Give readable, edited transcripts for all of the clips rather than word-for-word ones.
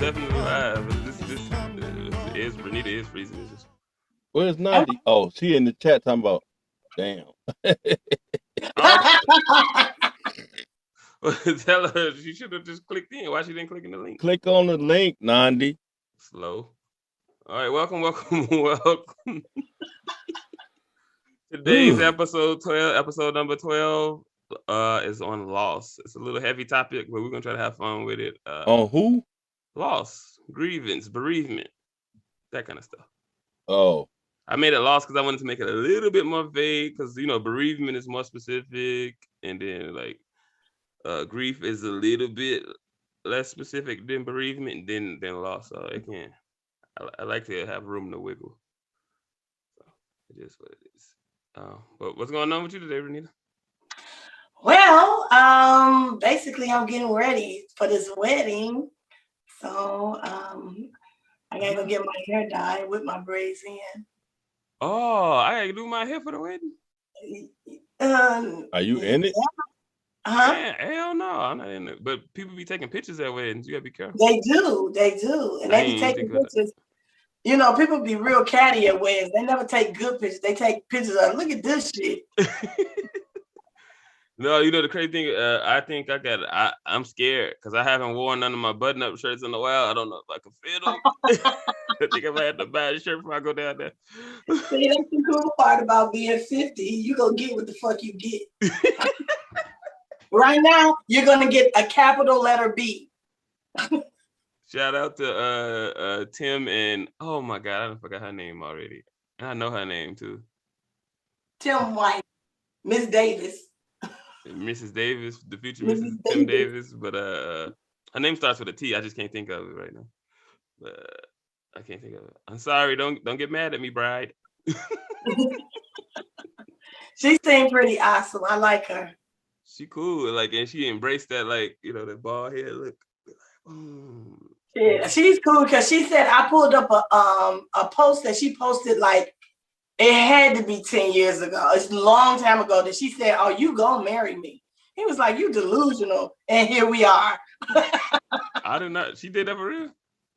definitely live. This is Renita is freezing. Where's Nandi? Oh, she in the chat talking about. Damn. Tell her she should have just clicked in. Why she didn't click in the link? Click on the link, Nandi. Slow. All right, welcome. Today's episode number 12, is on loss. It's a little heavy topic, but we're gonna try to have fun with it. On who? Loss, grievance, bereavement, that kind of stuff. Oh. I made it loss because I wanted to make it a little bit more vague, because bereavement is more specific, and then like grief is a little bit less specific than bereavement, than loss. So it can. I like to have room to wiggle. So it is what it is. But what's going on with you today, Renita? Well, basically I'm getting ready for this wedding. So I gotta go get my hair dyed with my braids in. Oh, I gotta do my hair for the wedding. Are you in it? Huh? Man, hell no, I'm not in it. But people be taking pictures at weddings. You gotta be careful. They do, and they be taking pictures. People be real catty at weddings. They never take good pictures. They take pictures of, look at this shit. No, the crazy thing, I think I'm scared because I haven't worn none of my button-up shirts in a while. I don't know if I can fit them. I think I might have to buy a shirt before I go down there. See, that's the cool part about being 50. You gonna get what the fuck you get. Right now, you're gonna get a capital letter B. Shout out to Tim and, oh my God, I forgot her name already. I know her name too. Tim White, Miss Davis. Mrs. Davis, the future Mrs. Tim Davis, but her name starts with a T. I just can't think of it right now. I can't think of it. I'm sorry. Don't get mad at me, bride. She seemed pretty awesome. I like her. She cool, and she embraced that, that bald head look. Yeah, she's cool because she said, I pulled up a post that she posted it had to be 10 years ago. It's a long time ago that she said, oh, you gonna marry me. He was like, you delusional. And here we are. I did not. She did that for real?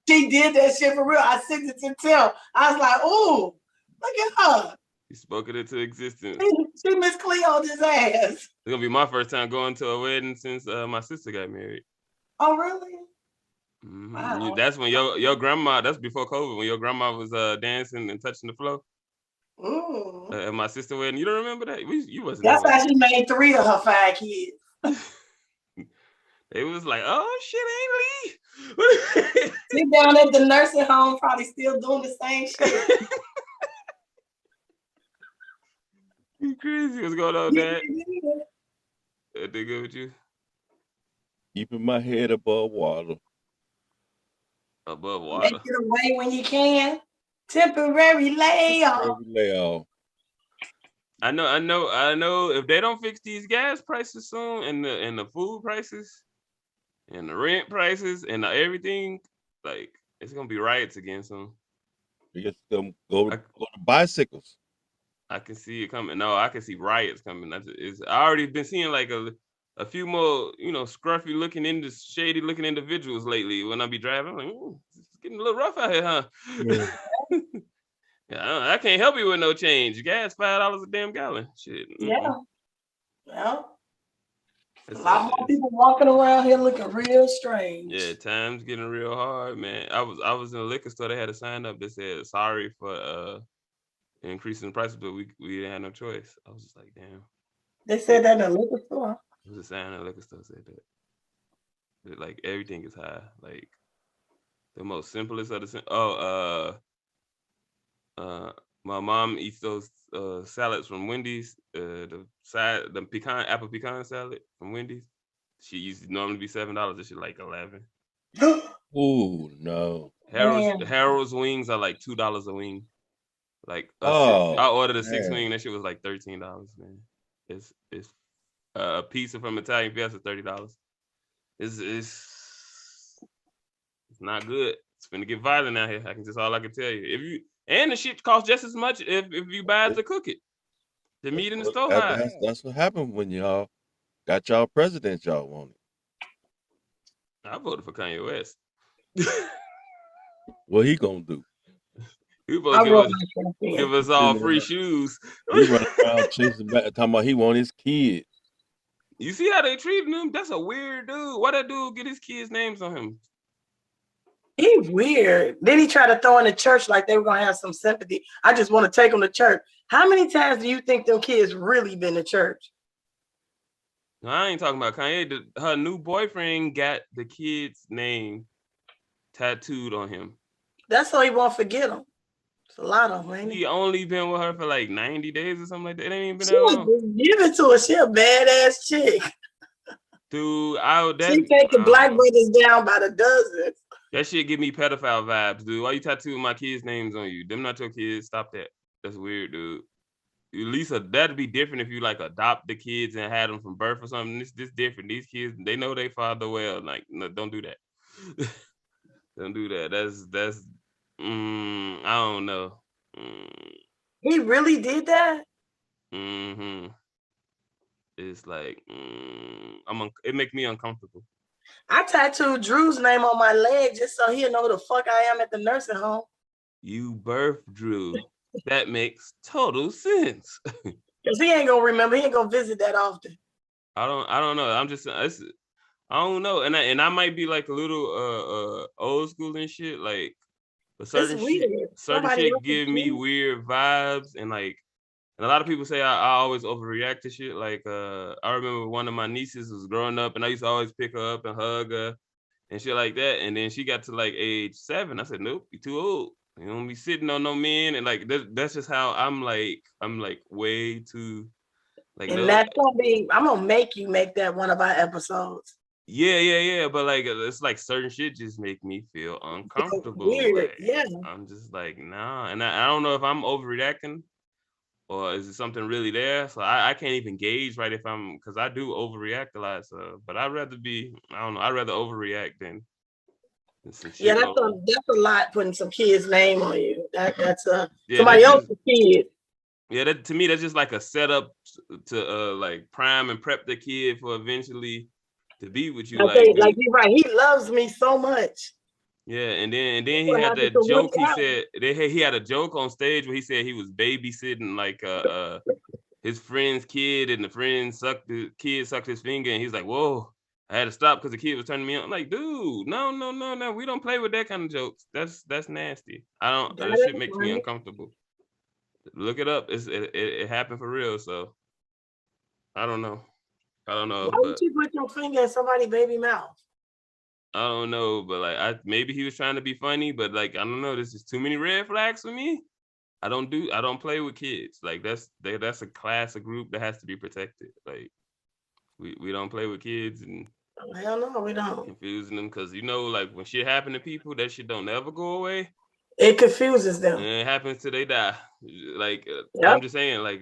She did that shit for real. I sent it to Tim. I was like, ooh, look at her. She spoke it into existence. She Miss Cleo's his ass. It's going to be my first time going to a wedding since my sister got married. Oh, really? Mm-hmm. Wow. That's when your grandma, that's before COVID, when your grandma was dancing and touching the floor. At my sister wedding. You don't remember that? You wasn't. That's how she made 3 of her 5 kids. It was like, oh shit, Ainley. She down at the nursing home, probably still doing the same shit. You crazy? What's going on, Dad? Everything good with you? Keeping my head above water. Above water. Make it away when you can. Temporary layoff. I know. If they don't fix these gas prices soon, and the food prices, and the rent prices, and everything, it's gonna be riots again soon. You get them go to bicycles. I can see it coming. No, I can see riots coming. I already been seeing a few more, scruffy looking, shady looking individuals lately. When I be driving, I'm like, it's getting a little rough out here, huh? Yeah. Yeah, I can't help you with no change. Gas $5 a damn gallon. Shit. Yeah. Well, a lot more people walking around here looking real strange. Yeah, time's getting real hard, man. I was in a liquor store. They had a sign up that said sorry for increasing the prices, but we didn't have no choice. I was just like, damn. They said that in a liquor store. It was a sign in a liquor store said that. Everything is high. The most simplest of the my mom eats those salads from Wendy's. The apple pecan salad from Wendy's. She used to normally be $7. This shit like $11. Oh no. Harold's wings are like $2 a wing. I ordered a 6-wing. That shit was like $13, man. It's a pizza from Italian Fiesta, $30. It's not good. It's gonna get violent out here. All I can tell you. And the shit costs just as much if you buy it to cook it. The meat in the store high. That's what happened when y'all got y'all president y'all wanted. I voted for Kanye West. What he gonna do? He supposed to give us all free shoes. He running around chasing back, talking about he want his kids. You see how they treating him? That's a weird dude. Why that dude get his kids' names on him? He weird. Then he tried to throw in the church like they were gonna have some sympathy. I just want to take them to church. How many times do you think them kids really been to church? No, I ain't talking about Kanye. Her new boyfriend got the kid's name tattooed on him. That's so he won't forget them. It's a lot of them, ain't He only been with her for like 90 days or something like that. It ain't even been she that was long. just giving to her. She a badass chick. Dude, she taking black brothers down by the dozens. That shit give me pedophile vibes, dude. Why you tattooing my kids' names on you? Them not your kids. Stop that. That's weird, dude. At least that'd be different if you like adopt the kids and had them from birth or something. This different. These kids, they know they father well. Like, no, don't do that. Don't do that. That's I don't know. He really did that? Mm-hmm. It's like it makes me uncomfortable. I tattooed Drew's name on my leg just so he'll know who the fuck I am at the nursing home. You birthed Drew. That makes total sense. Cause he ain't gonna remember. He ain't gonna visit that often. I don't know. I'm just I don't know. And I might be like a little old school and shit. Like certain shit give me weird vibes, and like and a lot of people say I always overreact to shit. Like I remember one of my nieces was growing up and I used to always pick her up and hug her and shit like that. And then she got to like age 7. I said, nope, you're too old. You don't be sitting on no men. And like that's just how I'm like way too like. And that's gonna be, I'm gonna make you make that one of our episodes. Yeah. But like it's like certain shit just make me feel uncomfortable. Weird. Like, yeah. I'm just like, nah. And I don't know if I'm overreacting or is it something really there? So I can't even gauge right if I'm, because I do overreact a lot. So, but I'd rather I'd rather overreact than some shit. Yeah, that's a lot putting some kid's name on you. That's somebody else's kid. Yeah, that to me that's just like a setup to like prime and prep the kid for eventually to be with you. Like you're right. He loves me so much. Yeah, and then he had that joke. He said he had a joke on stage where he said he was babysitting like his friend's kid, and the kid sucked his finger, and he's like, "Whoa!" I had to stop because the kid was turning me on. I'm like, dude, no, we don't play with that kind of jokes. That's nasty. That shit makes me uncomfortable. Look it up. It happened for real. So I don't know. Why would you put your finger in somebody's baby mouth? I don't know, but like maybe he was trying to be funny, but like I don't know. This is too many red flags for me. I don't play with kids. Like that's a class, a group that has to be protected. Like we don't play with kids and hell no, we don't. Confusing them because like when shit happen to people, that shit don't ever go away. It confuses them. And it happens till they die. Like I'm just saying, like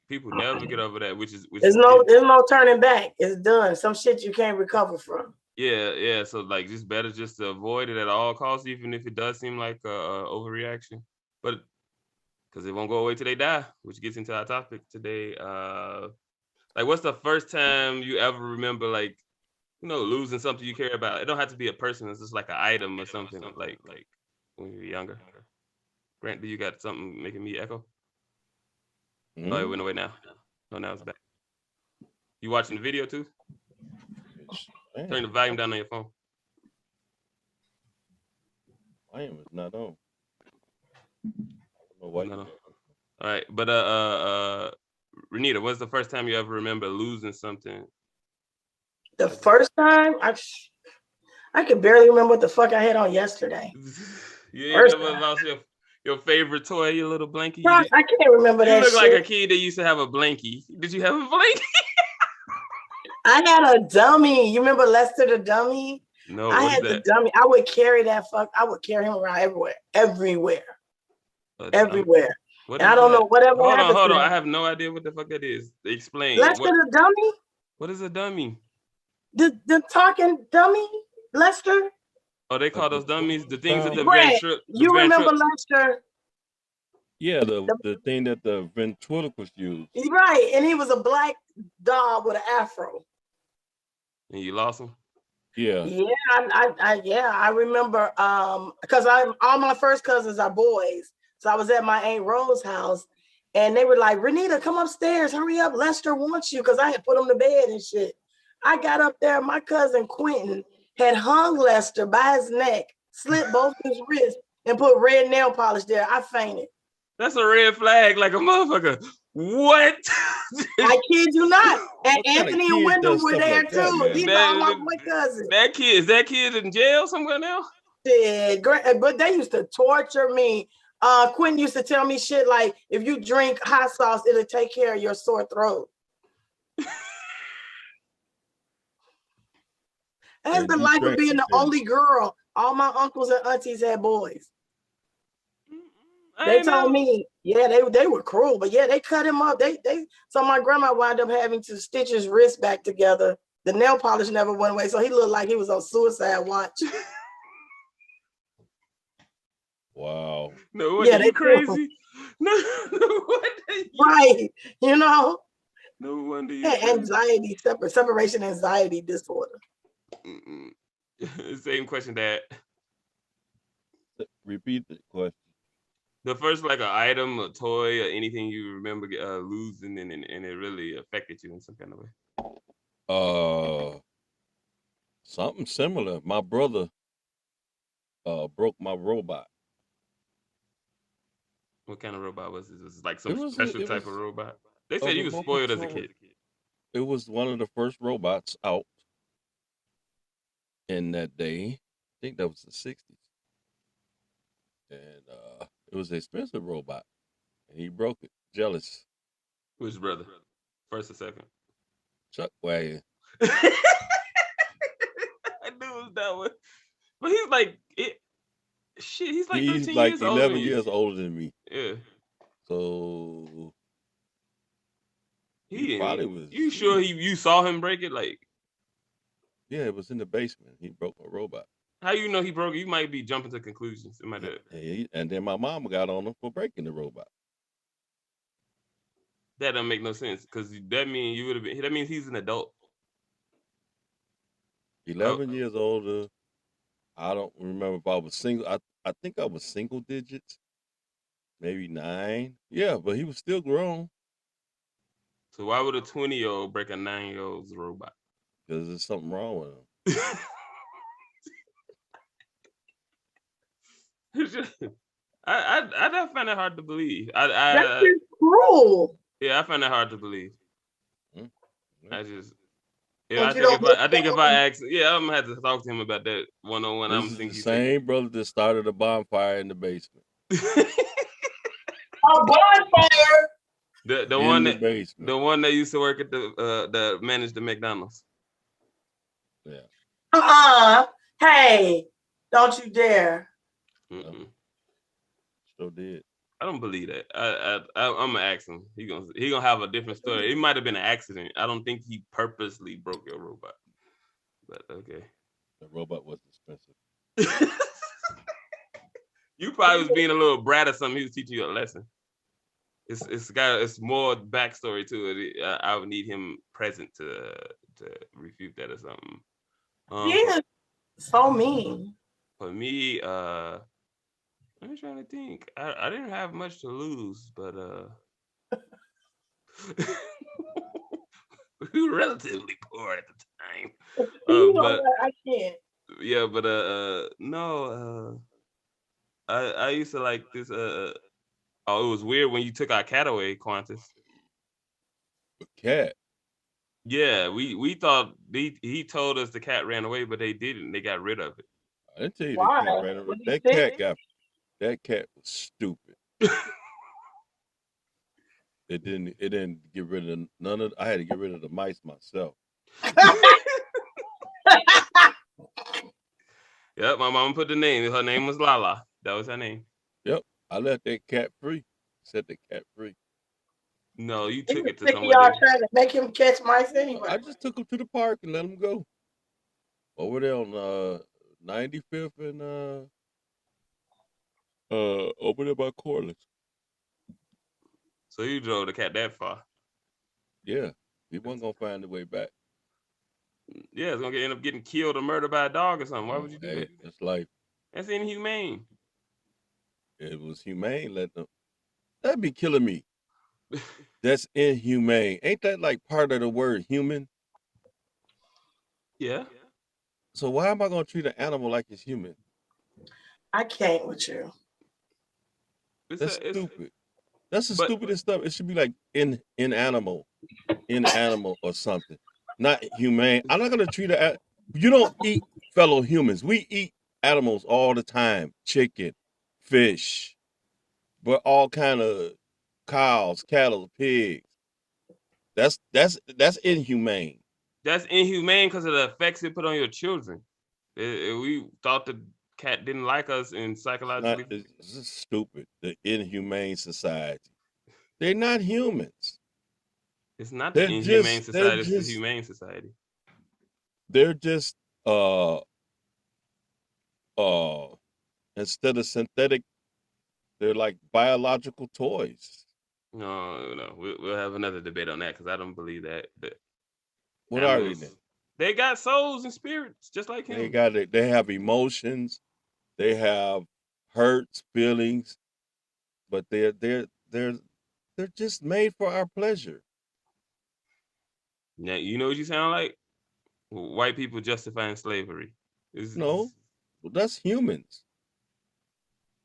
people never get over that, which is there's no turning back. It's done. Some shit you can't recover from. Yeah. So like, just better just to avoid it at all costs, even if it does seem like a overreaction. But because it won't go away till they die, which gets into our topic today. Like, what's the first time you ever remember, like, losing something you care about? It don't have to be a person. It's just like an item or something. Like when you were younger. Grant, do you got something making me echo? Oh, it went away now. No, now it's back. You watching the video too? Man. Turn the volume down on your phone. Volume is not on. No. All right, but Renita, what's the first time you ever remember losing something? The first time I could barely remember what the fuck I had on yesterday. You ain't never lost your favorite toy, your little blankie? I can't remember that. You look like a kid that used to have a blankie. Did you have a blankie? I had a dummy. You remember Lester the dummy? No, I had the dummy. I would carry that I would carry him around everywhere. Everywhere. And I don't know whatever happened. Hold on. I have no idea what the fuck that is. Explain. Lester the dummy? What is a dummy? The talking dummy, Lester? Oh, they call those dummies the things that the you remember Lester? Yeah, the thing that the ventriloquist used. Right, and he was a black dog with an afro. And you lost him? Yeah. Yeah, I remember because all my first cousins are boys. So I was at my Aunt Rose's house and they were like, Renita, come upstairs, hurry up. Lester wants you because I had put him to bed and shit. I got up there, my cousin Quentin had hung Lester by his neck, slit both his wrists, and put red nail polish there. I fainted. That's a red flag like a motherfucker. What? I kid you not. And What kind of Anthony and kid Wyndham does were stuff there like that, too. man? These are all my boy cousins. Is that kid in jail somewhere now? Yeah, but they used to torture me. Quentin used to tell me shit like, if you drink hot sauce, it'll take care of your sore throat. That's the life of being the only girl. All my uncles and aunties had boys. They told me, yeah, they were cruel, but yeah, they cut him up. So my grandma wound up having to stitch his wrist back together. The nail polish never went away, so he looked like he was on suicide watch. Wow. No wonder you crazy. No wonder right. You know. No wonder you anxiety, separation anxiety disorder. Same question, Dad. Repeat the question. The first, like, an item, a toy, or anything you remember losing and it really affected you in some kind of way. Something similar. My brother broke my robot. What kind of robot was this? Was it like some special type of robot? They said you was spoiled as a kid. It was one of the first robots out in that day. I think that was the 60s. And it was an expensive robot. And he broke it. Jealous. Which brother? First or second? Chuck Wagon. I knew it was that one. But he's like, he's like 13 he's like years 11 years older than me. Yeah. So he probably was. You sure you saw him break it? Like, yeah, it was in the basement. He broke my robot. How you know he broke it? You might be jumping to conclusions. And then my mom got on him for breaking the robot. That doesn't make no sense because that means you would have been. That means he's an adult. 11 years older. I don't remember if I was single. I think I was single digits, maybe 9. Yeah, but he was still grown. So why would a 20-year-old break a 9-year-old's robot? Because there's something wrong with him. I find that hard to believe. That's cruel. Yeah, I find that hard to believe. Mm-hmm. I think if I ask, I'm gonna have to talk to him about that one-on-one. This is the same brother that started a bonfire in the basement. A bonfire. The one that used to work at the managed the McDonald's. Yeah. Hey, don't you dare. Sure did. I don't believe that. I'm gonna ask him. He gonna have a different story. It might have been an accident. I don't think he purposely broke your robot. But okay. The robot was expensive. You probably was being a little brat or something. He was teaching you a lesson. It's more backstory to it. I would need him present to refute that or something. Yeah, so mean. For me, I'm trying to think. I didn't have much to lose, but we were relatively poor at the time. But I can't. Yeah, but no. I used to like this. It was weird when you took our cat away, Quantis. A cat? Yeah, we thought he told us the cat ran away, but they didn't. They got rid of it. I didn't tell you the cat ran away. That cat was stupid. It didn't get rid of none of. I had to get rid of the mice myself. Yep, my mom put the name. Her name was Lala. That was her name. Yep, I let that cat free. Set the cat free. No, you took it to somewhere. Y'all trying to make him catch mice anyway. I just took him to the park and let him go. Over there on 95th and over there by Corliss. So you drove the cat that far? Yeah, he wasn't gonna find the way back. Yeah, it's gonna end up getting killed or murdered by a dog or something. Why would you do Hey, that? that's life. That's inhumane. It was humane. That'd be killing me. That's inhumane. Ain't that like part of the word human? Yeah. So why am I gonna treat an animal like it's human? I can't with you. That's It's stupid. That's the but stupidest stuff. It should be like in animal or something. Not humane. I'm not gonna treat it. You don't eat fellow humans. We eat animals all the time. Chicken, fish, but all kind of cows, cattle, pigs. That's inhumane. that's inhumane because of the effects it put on your children. We thought the cat didn't like us and psychologically. It's just stupid. The inhumane society. They're not humans. It's not the They're inhumane just they're society, it's the just humane society. they're just uh uh instead of synthetic, they're like biological toys. No, we'll have another debate on that because I don't believe that. What are they Animals, then? they got souls and spirits just like They him. got it. They have emotions. They have hurts, feelings, but they're just made for our pleasure. Now you know what you sound like? White people justifying slavery. No, that's humans.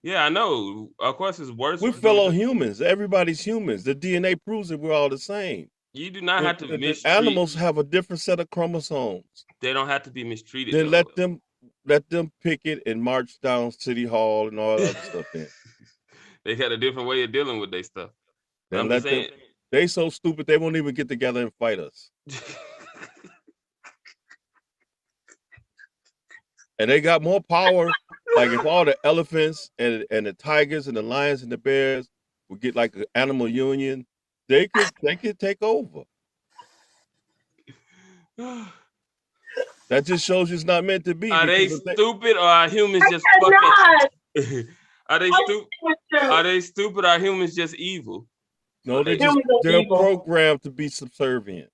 Yeah, I know. Of course, it's worse We're for them fellow because humans. Everybody's humans. The DNA proves that we're all the same. you do not The, have to the, the mistreat. animals have a different set of chromosomes. They don't have to be mistreated Then though. let them picket and march down City Hall and all that other stuff. Then They got a different way of dealing with their stuff. But then I'm just let them. saying. They so stupid they won't even get together and fight us. And they got more power. Like if all the elephants and the tigers and the lions and the bears would get like an animal union, they could take over. That just shows you it's not meant to be Are they because stupid or are humans just Cannot. fucking? Are they stupid? Are they stupid or are humans just evil? no, Humans are they're evil. programmed to be subservient.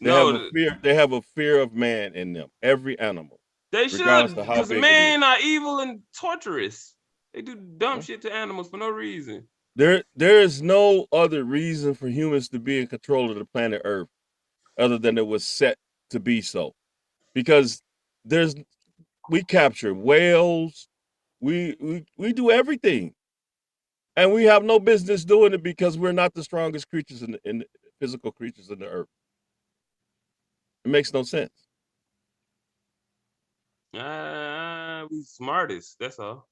They have a No, fear. They have a fear of man in them. Every animal, they regardless should, of how because big it is. men are evil and torturous. They do dumb shit to animals for no reason. There is no other reason for humans to be in control of the planet Earth other than it was set to be so. Because we capture whales, we do everything, and we have no business doing it because we're not the strongest creatures in the physical creatures in the Earth. It makes no sense. We smartest. That's all.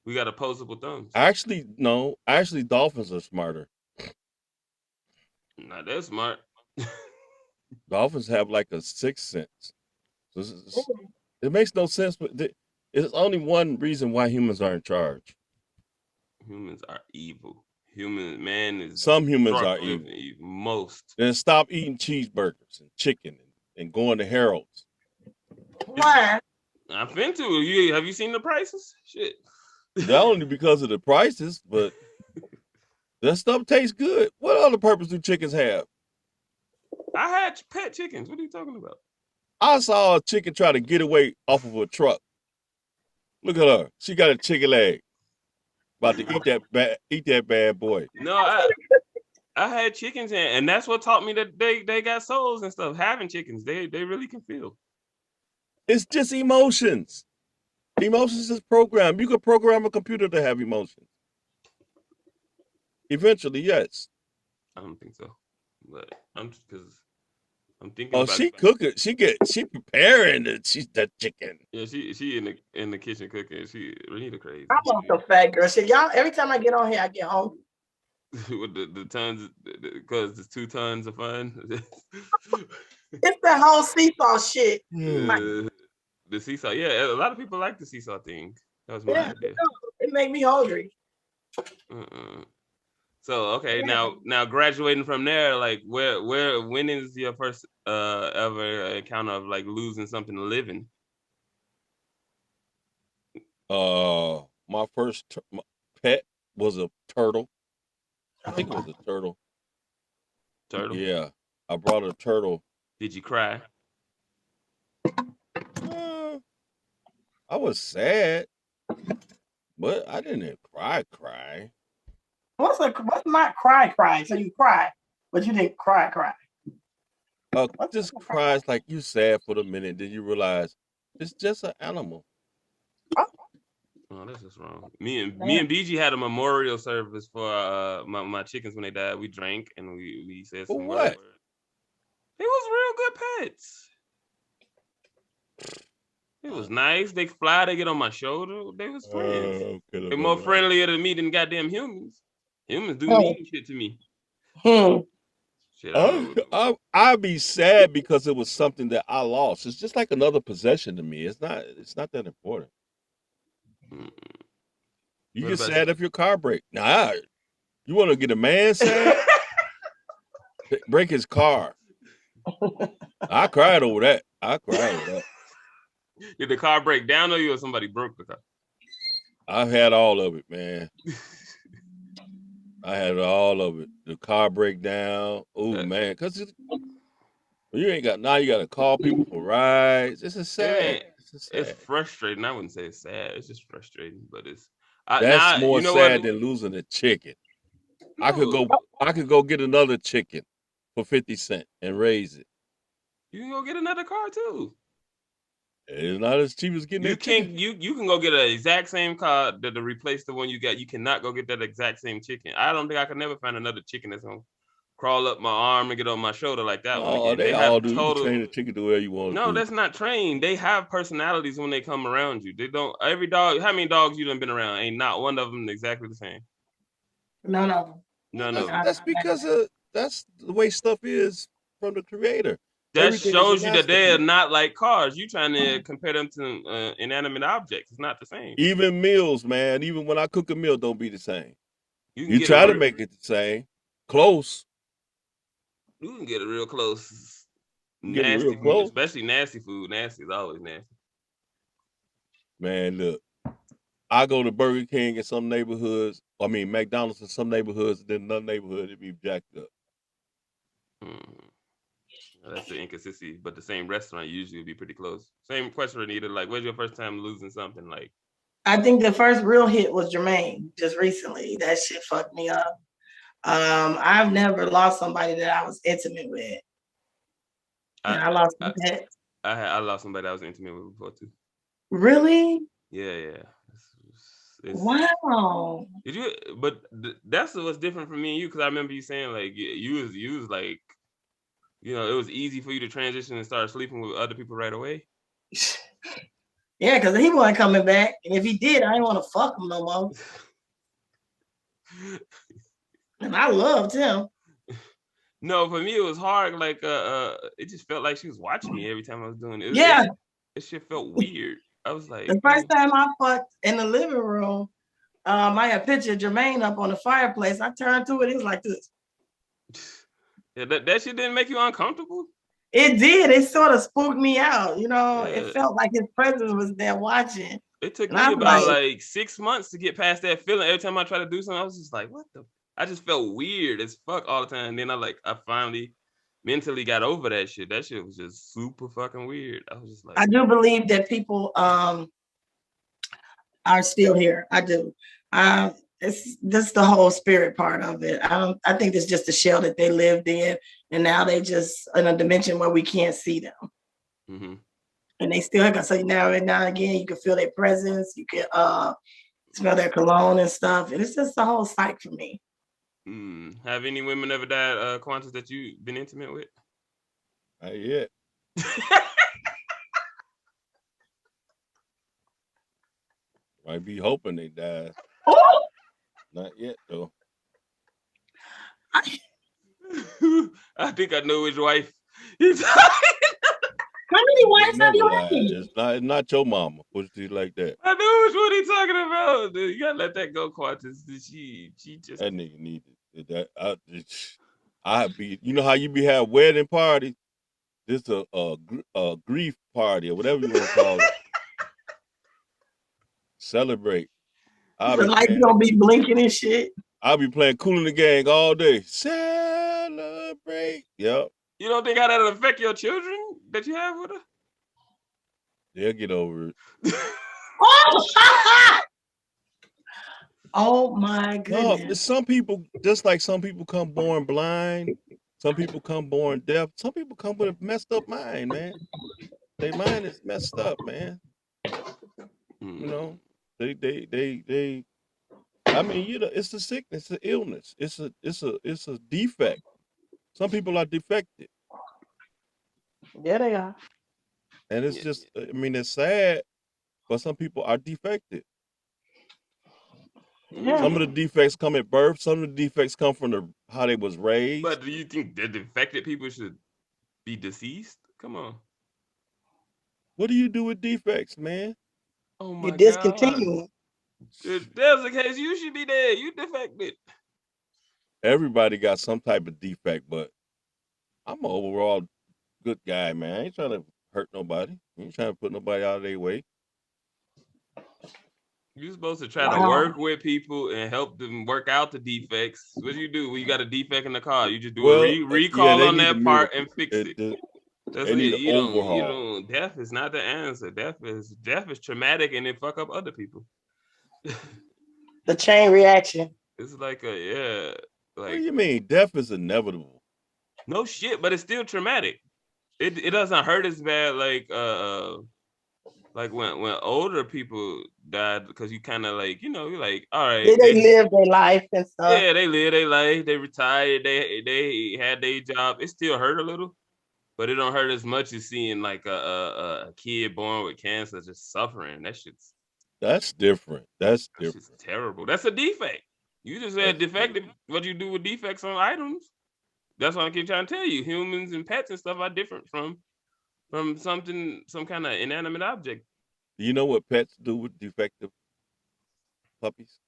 We got opposable thumbs. Actually, no. Actually, dolphins are smarter. Not that smart. Dolphins have like a sixth sense. So it makes no sense. But there's only one reason why humans are in charge. Humans are evil. Man is Some humans are destructive. evil. Most. Then stop eating cheeseburgers and chicken and going to Harold's. Why? I'm finna. Have you seen the prices? Shit. Not only because of the prices, but that stuff tastes good. What other purpose do chickens have? I had pet chickens. What are you talking about? I saw a chicken try to get away off of a truck. Look at her. She got a chicken leg. About to eat that bad boy. No, I had chickens and that's what taught me that they got souls and stuff. Having chickens, they really can feel. It's just emotions. Emotions is programmed. You could program a computer to have emotions. Eventually, yes. I don't think so, but I'm just because I'm thinking. Oh, about she cooking. She preparing that chicken. Yeah, she in the kitchen cooking. She really crazy. I'm off the fat girl shit. Y'all, every time I get on here, I get hungry. With the tons, because it's 2 tons of fun. It's that whole seesaw shit. The seesaw, yeah, a lot of people like the seesaw thing. That was my idea. It make me hungry. So okay, now graduating from there, like when is your first ever encounter of like losing something living? My first pet was a turtle. I think it was a turtle. Turtle. Yeah, I brought a turtle Did you cry? I was sad, but I didn't cry. What's not cry? So you cry, but you didn't cry. Just cries like you sad for the minute, then you realize it's just an animal. Oh, that's just wrong. Me and BG had a memorial service for my chickens when they died. We drank and we said some words. It was real good pets. It was nice. They fly. They get on my shoulder. They was friends. They're more friendlier to me than goddamn humans. Humans do mean shit to me. Shit, I'd be sad because it was something that I lost. It's just like another possession to me. It's not that important. You get sad if your car breaks. Nah, you want to get a man sad? Break his car. I cried over that. Did the car break down on you or somebody broke the car? I've had all of it, man. I had all of it. The car breakdown. Oh man, because you ain't got, now you got to call people for rides. This is sad. It's frustrating. I wouldn't say it's sad. It's just frustrating, but it's that's more sad than losing a chicken. No. I could go get another chicken for 50 cents and raise it. You can go get another car too. It's not as cheap as getting that chicken. You can go get an exact same car to replace the one you got. You cannot go get that exact same chicken. I don't think I could never find another chicken that's gonna crawl up my arm and get on my shoulder like that one. Oh, they all do. You train the chicken the way you want. No, that's not trained. They have personalities when they come around you. They don't. Every dog. How many dogs you done been around? Ain't not one of them exactly the same. No. That's because that's the way stuff is from the creator. That shows you that they are not like cars. You trying to compare them to inanimate objects. It's not the same. Even meals, man. Even when I cook a meal, don't be the same. You try to make it the same. Close. You can get it real close. Nasty food, especially nasty food. Nasty is always nasty. Man, look. I go to Burger King in some neighborhoods. I mean, McDonald's in some neighborhoods, then another neighborhood, it be jacked up. That's the inconsistency, but the same restaurant usually would be pretty close. Same question, Renita. Like, when's your first time losing something? Like, I think the first real hit was Jermaine just recently. That shit fucked me up. I've never lost somebody that I was intimate with. I lost a pet. I lost somebody I was intimate with before too. Really? Yeah. Wow. Did you? But that's what's different from me and you, because I remember you saying like you was like, you know, it was easy for you to transition and start sleeping with other people right away. Yeah, because he wasn't coming back, and if he did, I didn't want to fuck him no more. And I loved him. No, for me it was hard. Like it just felt like she was watching me every time I was doing it. It shit felt weird. I was like, the first time I fucked in the living room, I had a picture of Jermaine up on the fireplace. I turned to it, it was like this. Yeah, that shit didn't make you uncomfortable? It did. It sort of spooked me out. You know, it felt like his presence was there watching. It took me about like 6 months to get past that feeling. Every time I try to do something, I was just like, what the? I just felt weird as fuck all the time. And then I finally mentally got over that shit. That shit was just super fucking weird. I was just like, I do believe that people are still here. I do. It's just the whole spirit part of it. I think it's just a shell that they lived in, and now they just in a dimension where we can't see them. Mm-hmm. And they still got, so now and again you can feel their presence, you can smell their cologne and stuff, and it's just the whole psych for me. Have any women ever died, Quantis, that you've been intimate with? Not yet. Might be hoping they die. Oh! Not yet, though. I think I know his wife. How many wives have you had? It's not your mama. Put it like that. I know which one he's talking about. Dude, you gotta let that go, Quantis. She just, that nigga needed that. I be, you know how you be have wedding party? This a grief party or whatever you want to call it. Celebrate. The lights gonna be blinking and shit. I'll be playing Kool and the Gang all day. Celebrate. Yep. You don't think how that'll affect your children that you have with her? They'll get over it. Oh my No, goodness. some people, just like some people come born blind, some people come born deaf, some people come with a messed up mind, man. Their mind is messed up, man. You know, they. I mean, you know, it's a sickness, it's an illness, it's a defect. Some people are defected, Yeah, they are. and it's just, I mean, it's sad, but some people are defected. Yeah. Some of the defects come at birth. Some of the defects come from how they was raised. But do you think the defected people should be deceased? Come on. What do you do with defects, man? Oh You my God. discontinue. If that's the case, you should be dead. You defected. Everybody got some type of defect, but I'm an overall good guy, man. I ain't trying to hurt nobody. I ain't trying to put nobody out of their way. You're supposed to try to work with people and help them work out the defects. What do you do when you got a defect in the car? You just do a recall on that part and fix it. That's it. You don't. Death is not the answer. Death is traumatic and it fuck up other people. The chain reaction. It's like what do you mean? Death is inevitable. No shit, but it's still traumatic. It doesn't hurt as bad like when older people died, because you kind of like, you know, you're like, all right, they live their life and stuff. Yeah, they live their life. They retired. They had their job. It still hurt a little, but it don't hurt as much as seeing like a kid born with cancer just suffering. That's different. That's terrible. That's a defect. You just said defective. What you do with defects on items? That's what I keep trying to tell you. Humans and pets and stuff are different from some kind of inanimate object. Do you know what pets do with defective puppies?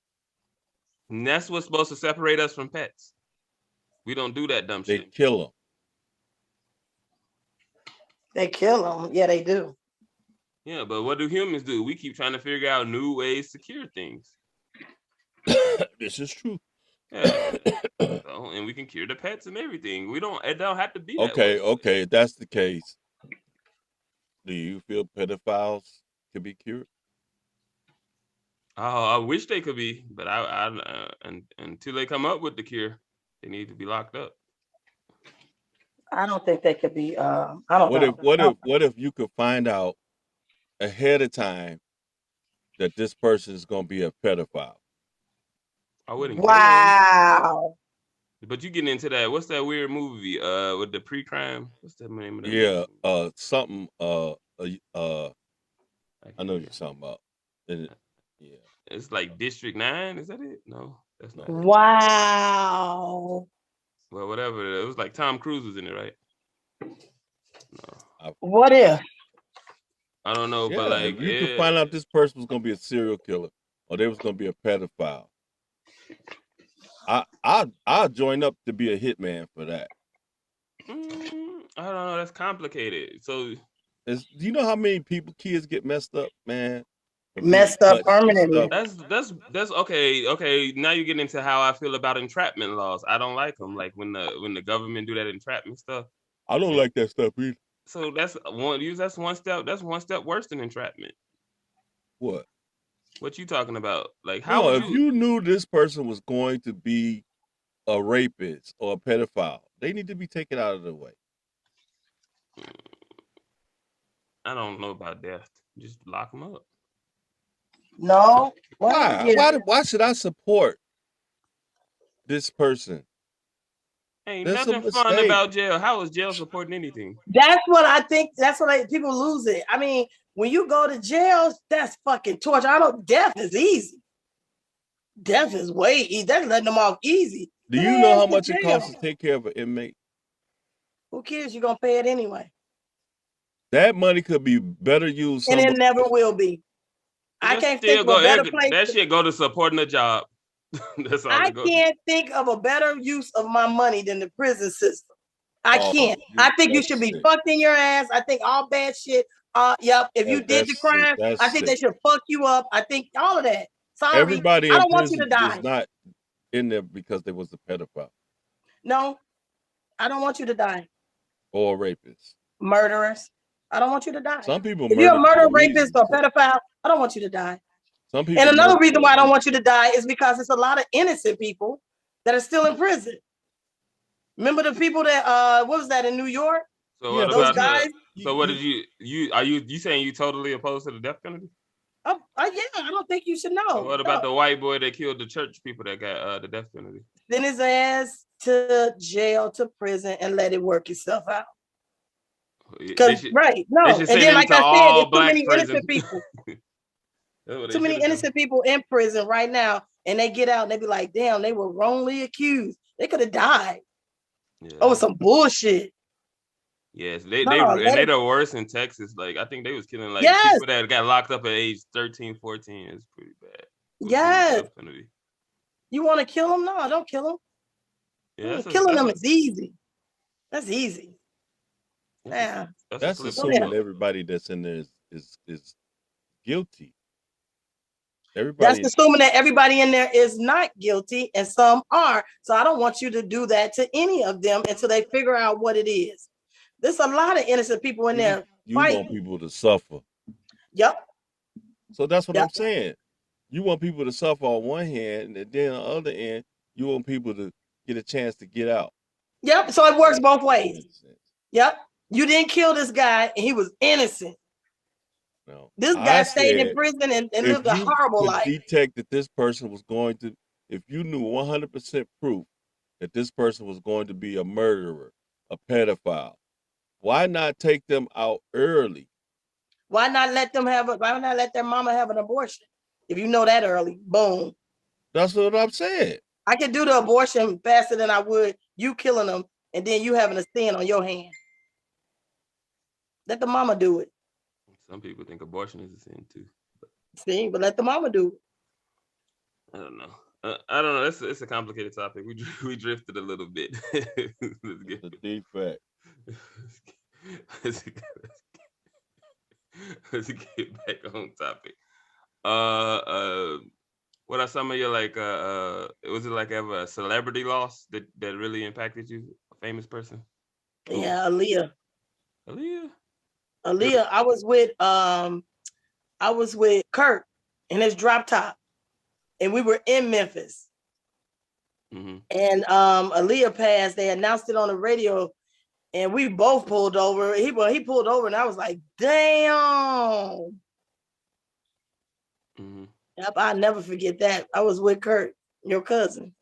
And that's what's supposed to separate us from pets. We don't do that dumb shit. They kill them. They kill them. Yeah, they do. Yeah, but what do humans do? We keep trying to figure out new ways to cure things. This is true. Yeah. And we can cure the pets and everything. It don't have to be that way. Okay, if that's the case, do you feel pedophiles can be cured? Oh, I wish they could be, but until they come up with the cure, they need to be locked up. I don't think they could be. I don't know. What if you could find out ahead of time that this person is going to be a pedophile? I wouldn't. Wow. But you getting into that? What's that weird movie? With the pre-crime. What's the name of that? Yeah. Movie? Something. I know you're talking about. Yeah. It's like District 9. Is that it? No, that's not it. Wow. Well, whatever. It was like Tom Cruise was in it, right? No. What if? I don't know, but like you could find out this person was gonna be a serial killer or they was gonna be a pedophile. I'll join up to be a hitman for that. I don't know. That's complicated. So, do you know how many kids get messed up, man? Messed up permanently. That's okay. Okay, now you're getting into how I feel about entrapment laws. I don't like them. Like when the government do that entrapment stuff. I don't like that stuff either. So that's one step. That's one step worse than entrapment. What? What you talking about? Like how? If you knew this person was going to be a rapist or a pedophile, they need to be taken out of the way. I don't know about death. Just lock them up. No. Why should I support this person? Ain't nothing fun about jail. How is jail supporting anything? That's what I think. That's what people lose it. I mean, when you go to jail, that's fucking torture. Death is easy. Death is way easy. That's letting them off easy. Do you know how much it costs to take care of an inmate? Who cares? You're gonna pay it anyway. That money could be better used. And it never will be. I can't think of a better place. That shit go to supporting the job. That's all I can't think of a better use of my money than the prison system. I can't. I think you should be fucked in your ass. I think all bad shit. Yep. If you did the crime, I think they should fuck you up. I think all of that. Sorry. Everybody I don't want you to die. Is not in there because there was a pedophile. No, I don't want you to die. or rapists. Murderers. I don't want you to die. Some people If you're a murder murderer, for no rapist, reason. or pedophile, I don't want you to die. Some people And another murder reason for why I no don't want you to die is because it's a lot of innocent people that are still in prison. Remember the people that what was that in New York? So Yeah, what Those about guys. so what did you saying you totally opposed to the death penalty? Yeah, I don't think you should know. So what about the white boy that killed the church people that got the death penalty? Send his ass to jail, to prison, and let it work itself out. Because right, no, they should and say then that like to I said, all there's too black many prisons. innocent people. That's Too many innocent people in prison right now, and they get out and they be like, damn, they were wrongly accused. They could have died. Yeah. Oh, some bullshit. Yes, they're the worst in Texas. Like I think they was killing like people that got locked up at age 13, 14. It's pretty bad. Yes. You want to kill them? No, don't kill them. Yeah, killing them is easy. That's easy. Yeah. That's assuming everybody that's in there is guilty. That's assuming that everybody in there is not guilty, and some are. So I don't want you to do that to any of them until they figure out what it is. There's a lot of innocent people in there. You want people to suffer. Yep. So that's what I'm saying. You want people to suffer on one hand, and then on the other end, you want people to get a chance to get out. Yep. So it works both ways. Yep. You didn't kill this guy, and he was innocent. No. This guy stayed in prison and lived a horrible life. Detect that this person was going to, if you knew 100% proof that this person was going to be a murderer, a pedophile, why not take them out early? Why not let their mama have an abortion? If you know that early, boom. That's what I'm saying. I could do the abortion faster than I would you killing them and then you having a sin on your hand. Let the mama do it. Some people think abortion is a sin too. See, but let the mama do it. I don't know. I don't know. It's a complicated topic. We drifted a little bit. Let's get the defect. Let's get back on topic. What are some of your like? Was it like ever a celebrity loss that really impacted you? A famous person? Yeah, Aaliyah. Aaliyah. I was with Kurt in his drop top, and we were in Memphis. Mm-hmm. And Aaliyah passed. They announced it on the radio, and we both pulled over. He pulled over, and I was like, "Damn!" Mm-hmm. Yep, I'll never forget that. I was with Kurt, your cousin.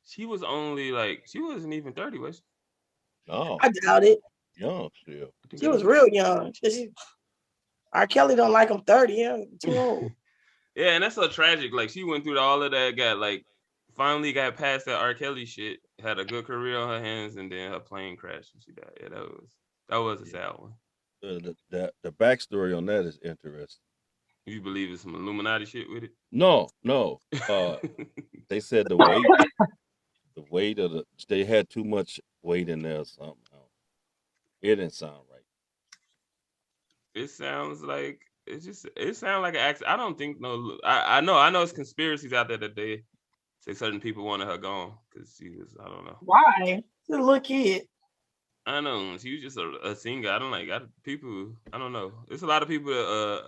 She was only like, she wasn't even 30, was she? No, I doubt it. Young still. She was real young. R. Kelly don't like him 30. Yeah, too old. Yeah, and that's so tragic. Like she went through all of that, finally got past that R. Kelly shit, had a good career on her hands, and then her plane crashed and she died. Yeah, that was a sad one. The backstory on that is interesting. You believe it's some Illuminati shit with it? No. They said the weight of they had too much weight in there or something. It didn't sound right. It sounds like it sounds like an accident. I don't think I know it's conspiracies out there that they say certain people wanted her gone because she was, I don't know. Why? She's a little kid. I know she was just a singer. I don't know. There's a lot of people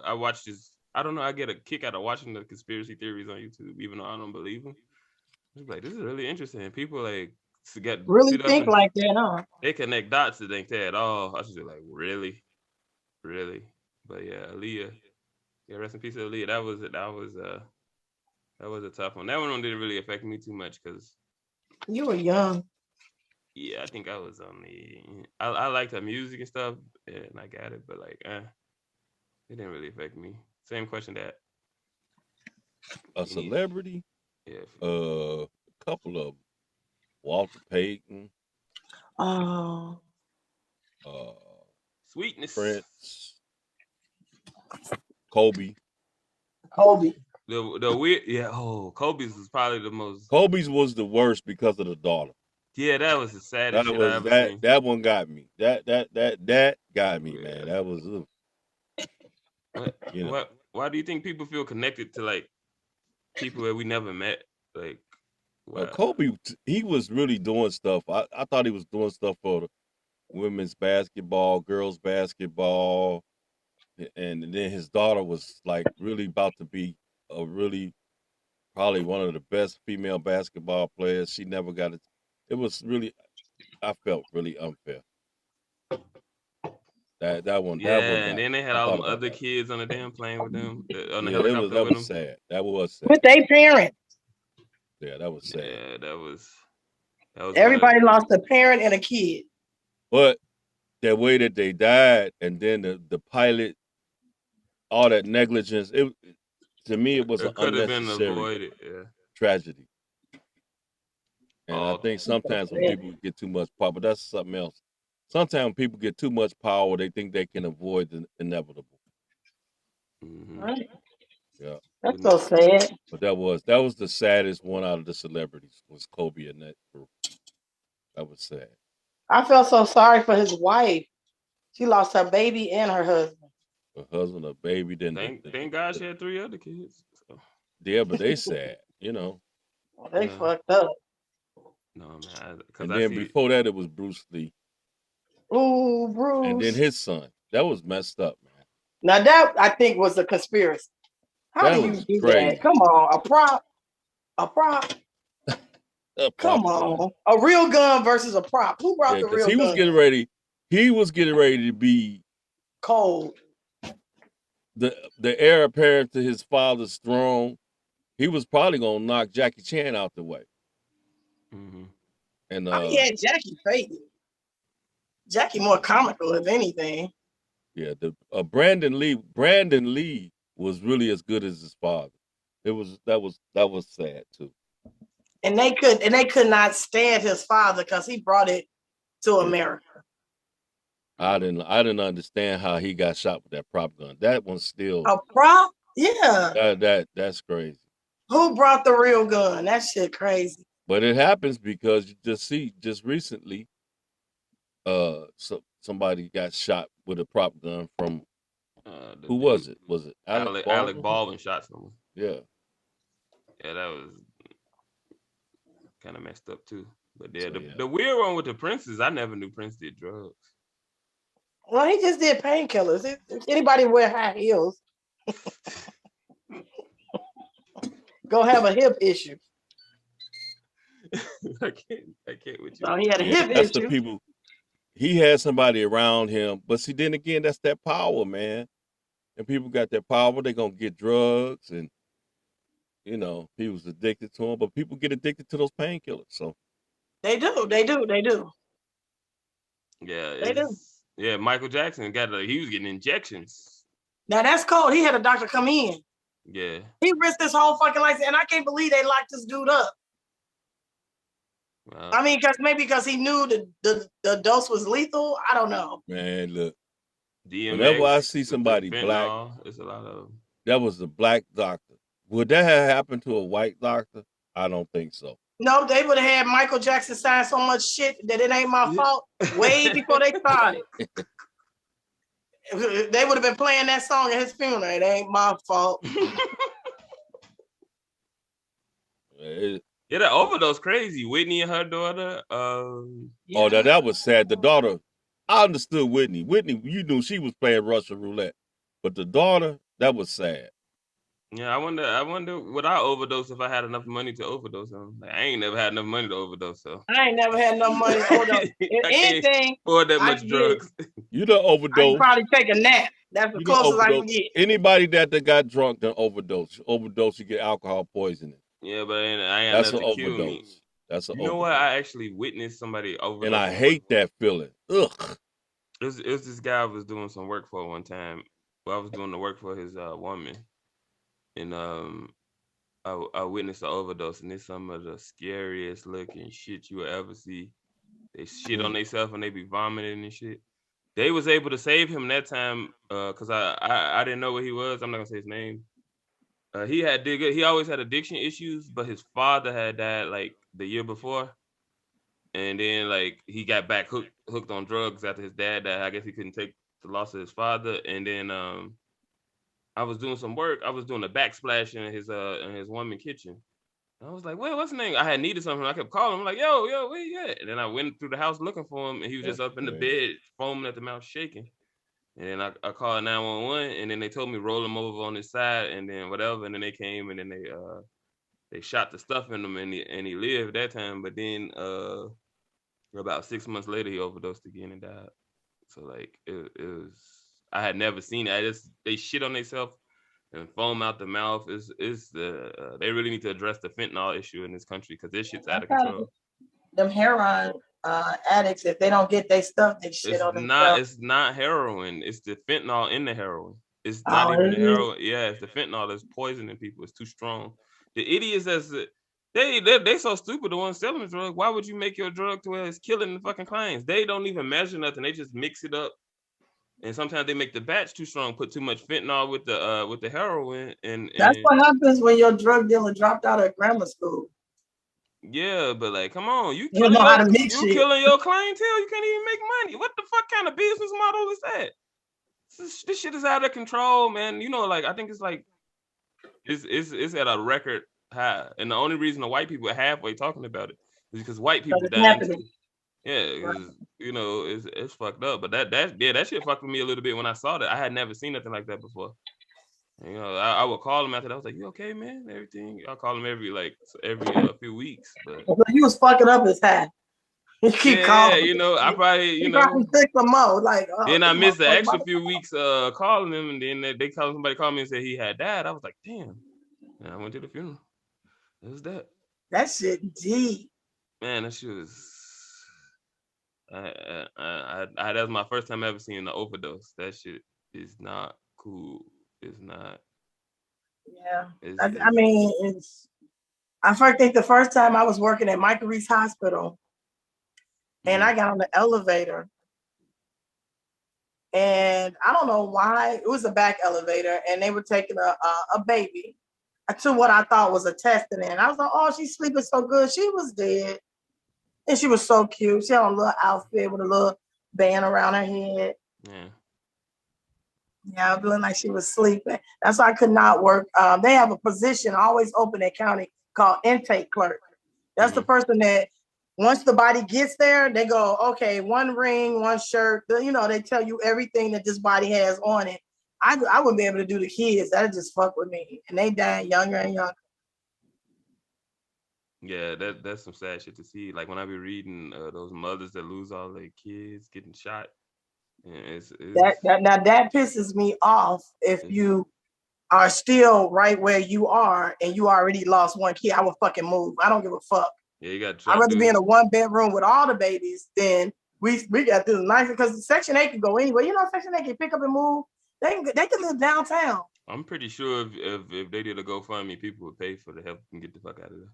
I watch this. I don't know. I get a kick out of watching the conspiracy theories on YouTube, even though I don't believe them. It's like, this is really interesting. People like really think like that, huh? They connect dots to think that. Oh, I should be like, really. But yeah, Aaliyah. Yeah, rest in peace, Aaliyah. That was a tough one. That one didn't really affect me too much because you were young. Yeah, I think I was I liked her music and stuff, and I got it, but it didn't really affect me. Same question that a celebrity. Yeah. A couple of them. Walter Payton. Sweetness. Prince. Kobe. The weird, yeah. Oh, Kobe's was probably the most. Kobe's was the worst because of the daughter. Yeah, that was the saddest shit I ever seen. That one got me. That got me, man. That was. Why do you think people feel connected to people that we never met? Kobe, he was really doing stuff. I thought he was doing stuff for women's basketball, girls basketball, and then his daughter was like really about to be a really probably one of the best female basketball players. She never got it. It was really, I felt really unfair. That one Yeah, and got. then they had I all thought them about other that. kids on the damn plane with them, on the Yeah, helicopter that with was them. sad. That was sad. With their parents. Yeah, that was sad. Yeah, that was one of Everybody lost a parent and a kid. But that way that they died, and then the pilot, all that negligence. It to me, it was an it could have been unnecessary avoided. Yeah. tragedy. And I Oh, think sometimes when people get too much power, but that's something else. Sometimes when people get too much power, they think they can avoid the inevitable. mm-hmm. Right. Yeah. That's so sad. But that was the saddest one out of the celebrities was Kobe and that group. That was sad. I felt so sorry for his wife. She lost her baby and her husband. Her husband, a baby, then Thank God she had 3 other kids. So. yeah, but they sad, you know. They fucked up. No man, because And I then see. before that, it was Bruce Lee, Ooh, and then Bruce. his son. That was messed up, man. Now that I think was a conspiracy. How That do you was do crazy. that? Come on, a prop. Come on, a real gun versus a prop. Who brought the because real he was gun? getting ready. He was getting ready to be Cold. the heir apparent to his father's throne. He was probably gonna knock Jackie Chan out the way. Mm-hmm. And Yeah, Jackie faded. Jackie more comical, if anything. yeah, the Brandon Lee was really as good as his father. That was sad too. And they could not stand his father because he brought it to America. I didn't understand how he got shot with that prop gun. That one's still a prop. Yeah. That's crazy. Who brought the real gun? That shit crazy. But it happens because you just recently, somebody got shot with a prop gun from who was it? Was it Alec Baldwin shot someone? Yeah. Yeah, that was kind of messed up too. But yeah, So, the weird one with the Prince is I never knew Prince did drugs. Well, he just did painkillers. If anybody wear high heels, go have a hip issue. I can't with you. So he had a hip That's issue. the people. He had somebody around him, but see, then again, that's that power, man. And people got that power, they're gonna get drugs, and he was addicted to them. But people get addicted to those painkillers, so They do. Yeah, they do. Yeah, Michael Jackson he was getting injections. Now that's cold. He had a doctor come in. Yeah. He risked his whole fucking life, and I can't believe they locked this dude up. Wow. I mean, because he knew the dose was lethal. I don't know. Man, look. DMX, whenever I see somebody black, it's a lot of. That was a black doctor. Would that have happened to a white doctor? I don't think so. No, they would have had Michael Jackson sign so much shit that it ain't my fault way before they started. They would have been playing that song at his funeral. It ain't my fault. Yeah, that overdose crazy. Whitney and her daughter. Oh, that was sad. The daughter, I understood Whitney. Whitney, you knew she was playing Russian roulette, but the daughter, that was sad. Yeah, I wonder would I overdose if I had enough money to overdose on? Like, I ain't never had enough money to overdose, so I ain't never had enough money to overdose. If anything, or that much drugs. You don't overdose. I can probably take a nap. That's the closest I can get. Anybody that got drunk then overdose. Overdose, you get alcohol poisoning. Yeah, but I ain't That's enough an to kill me. overdose. That's an You know what? I actually witnessed somebody overdose. And I hate that feeling. Ugh. It was this guy I was doing some work for one time. Well, I was doing the work for his woman. And I witnessed an overdose, and it's some of the scariest looking shit you will ever see. They shit on themselves and they be vomiting and shit. They was able to save him that time because I didn't know what he was. I'm not gonna say his name. He always had addiction issues, but his father had died like the year before, and then like he got back hooked on drugs after his dad died. I guess he couldn't take the loss of his father, and then I was doing some work. I was doing a backsplash in his woman kitchen, I was like, well, what's his name? I had needed something. I kept calling him. I'm like, yo, where you at? And then I went through the house looking for him, and he was just up in the bed, foaming at the mouth, shaking. And then I called 911, and then they told me roll him over on his side, and then whatever. And then they came, and then they shot the stuff in him, and he lived that time. But then about 6 months later, he overdosed again and died. So like it was, I had never seen it. They shit on themselves and foam out the mouth. They really need to address the fentanyl issue in this country because this shit's out of control. Them heroin addicts, if they don't get their stuff, they shit on themselves. It's not heroin. It's the fentanyl in the heroin. It's not even the heroin. Yeah, it's the fentanyl that's poisoning people. It's too strong. The idiots they so stupid. The ones selling the drug. Why would you make your drug to where it's killing the fucking clients? They don't even measure nothing. They just mix it up. And sometimes they make the batch too strong, put too much fentanyl with the heroin, and that's what happens when your drug dealer dropped out of grammar school. Yeah, but like, come on, you killing your clientele. You can't even make money. What the fuck kind of business model is that? This shit is out of control, man. You know, like I think it's like it's at a record high, and the only reason the white people are halfway talking about it is because white people dying too. Yeah, right. You know, it's fucked up. But that shit fucked with me a little bit when I saw that. I had never seen nothing like that before. You know, I would call him after that. I was like, "You okay, man? Everything?" I call him every few weeks. But he was fucking up his hat. He keep calling. You know, I probably probably took them out. Like, then I missed the extra few weeks calling him, and then somebody called me and said he had died. I was like, "Damn!" And I went to the funeral. It was that. That shit deep. Man, that shit was. That was my first time ever seeing an overdose. That shit is not cool. It's not. Yeah, I think the first time I was working at Michael Reese Hospital, and I got on the elevator, and I don't know why it was a back elevator, and they were taking a baby to what I thought was a testing, and I was like, "Oh, she's sleeping so good." She was dead. And she was so cute. She had a little outfit with a little band around her head. Yeah, feeling like she was sleeping. That's why I could not work. They have a position always open at county called intake clerk. That's the person that once the body gets there, they go, okay, one ring, one shirt. You know, they tell you everything that this body has on it. I wouldn't be able to do the kids. That'd just fuck with me. And they dying younger and younger. Yeah, that's some sad shit to see. Like when I be reading those mothers that lose all their kids getting shot. That pisses me off. If you are still right where you are and you already lost one kid, I will fucking move. I don't give a fuck. Yeah, you got. I'd rather be in a 1-bedroom with all the babies than we got this nice because Section 8 can go anywhere. You know, Section 8 can pick up and move. They can live downtown. I'm pretty sure if they did a GoFundMe, people would pay for the help and get the fuck out of there.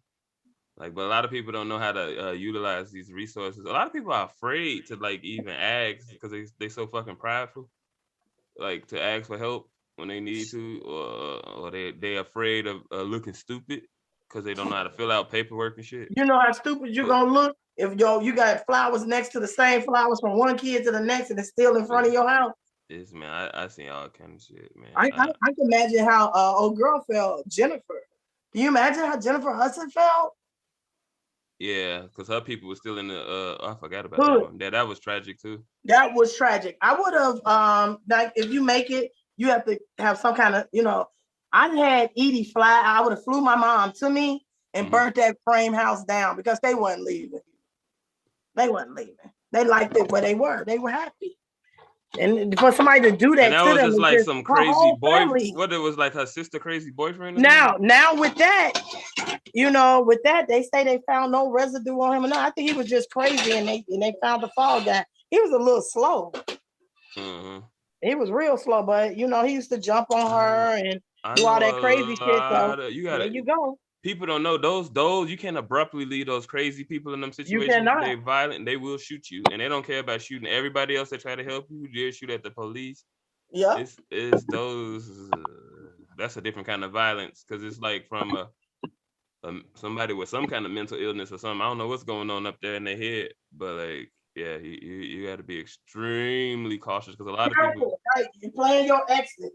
Like, but a lot of people don't know how to utilize these resources. A lot of people are afraid to like even ask because they so fucking prideful, like to ask for help when they need to, or they afraid of looking stupid because they don't know how to fill out paperwork and shit. You know how stupid you're gonna look if you got flowers next to the same flowers from one kid to the next and it's still in front of your house. Yes, man. I seen all kind of shit, man. I can imagine how old girl felt, Jennifer. Can you imagine how Jennifer Hudson felt? Yeah, because her people were still in the I forgot about that one. Yeah, that was tragic too. That was tragic. I would have like if you make it, you have to have some kind of, you know, I had Edie fly. I would have flew my mom to me and burnt that frame house down because they wasn't leaving. They wasn't leaving. They liked it where they were. They were happy. And for somebody to do that, and that to was them, just like some crazy boyfriend. What, it was like her sister crazy boyfriend? Now with that, you know, with that, they say they found no residue on him. And I think he was just crazy, and they found the fall guy. He was a little slow. He was real slow, but you know, he used to jump on her and do all that crazy shit. So there you go. People don't know those you can't abruptly leave those crazy people in them situations. They're violent and they will shoot you, and they don't care about shooting everybody else that try to help you. They'll shoot at the police. Yeah, it's those. That's a different kind of violence because it's like from somebody with some kind of mental illness or something. I don't know what's going on up there in their head, but like, yeah, you got to be extremely cautious because a lot of people. Right, you're playing your exit.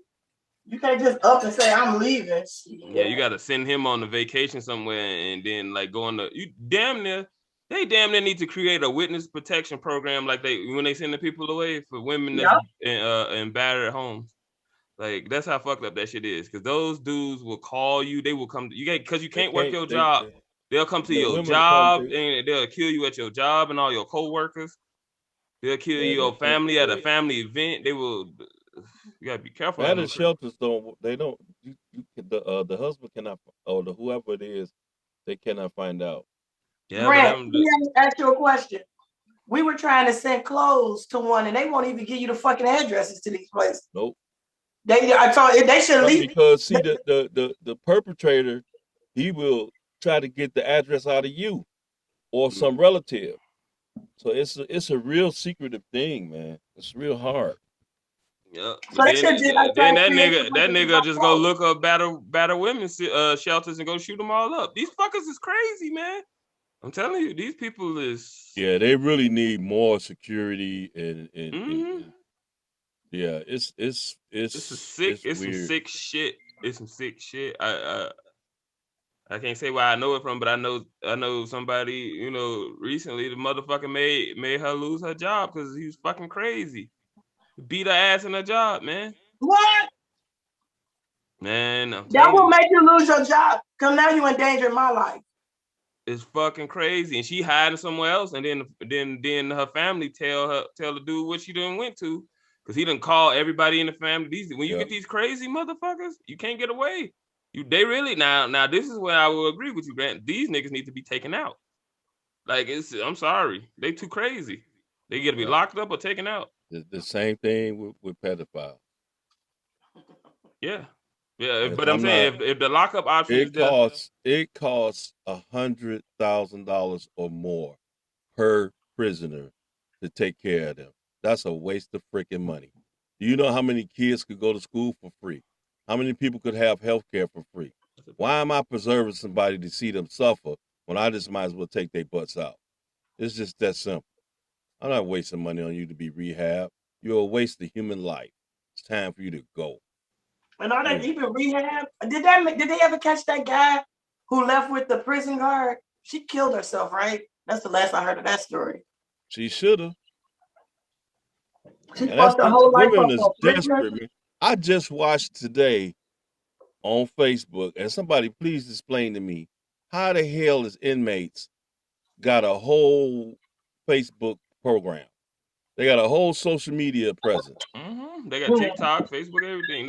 You can't just up and say I'm leaving. Yeah, you got to send him on a vacation somewhere and then like go on the. You damn near need to create a witness protection program like when they send the people away for women that's in battered homes. Like that's how fucked up that shit is. Because those dudes will call you. They will come. Because you can't work your job. They'll come to your job and they'll kill you at your job and all your coworkers. They'll kill your family at a family event. They will. You gotta be careful. Battered shelters don't. They don't. The husband cannot, or the whoever it is, they cannot find out. Yeah, Brent, let me ask you a question. We were trying to send clothes to one, and they won't even give you the fucking addresses to these places. Nope. I told they should leave because see the perpetrator, he will try to get the address out of you or some relative. So it's a real secretive thing, man. It's real hard. Yeah. So then that nigga just go look up battle women's shelters and go shoot them all up. These fuckers is crazy, man. I'm telling you, these people is. Yeah, they really need more security and yeah, it's some sick shit. It's some sick shit. I can't say where I know it from, but I know somebody, you know, recently the motherfucker made her lose her job because he was fucking crazy. Beat her ass in her job, man. What? Man, that will make you lose your job. Cause now you endangering my life. It's fucking crazy, and she hiding somewhere else, and then her family tell the dude what she done went to, cause he done call everybody in the family. When you get these crazy motherfuckers, you can't get away. They really now. This is where I will agree with you, Grant. These niggas need to be taken out. Like I'm sorry, they too crazy. They get to be locked up or taken out. The same thing with pedophiles. Yeah. But I'm saying if the lockup option it costs $100,000 or more per prisoner to take care of them. That's a waste of freaking money. Do you know how many kids could go to school for free? How many people could have health care for free? Why am I preserving somebody to see them suffer when I just might as well take their butts out? It's just that simple. I'm not wasting money on you to be rehabbed. You're a waste of human life. It's time for you to go. And all that even rehab. Did they ever catch that guy who left with the prison guard? She killed herself, right? That's the last I heard of that story. She should have. She fucked the whole life women is desperate, man. I just watched today on Facebook, and somebody please explain to me how the hell is inmates got a whole Facebook program? They got a whole social media presence. Mm-hmm. They got TikTok, Facebook, everything.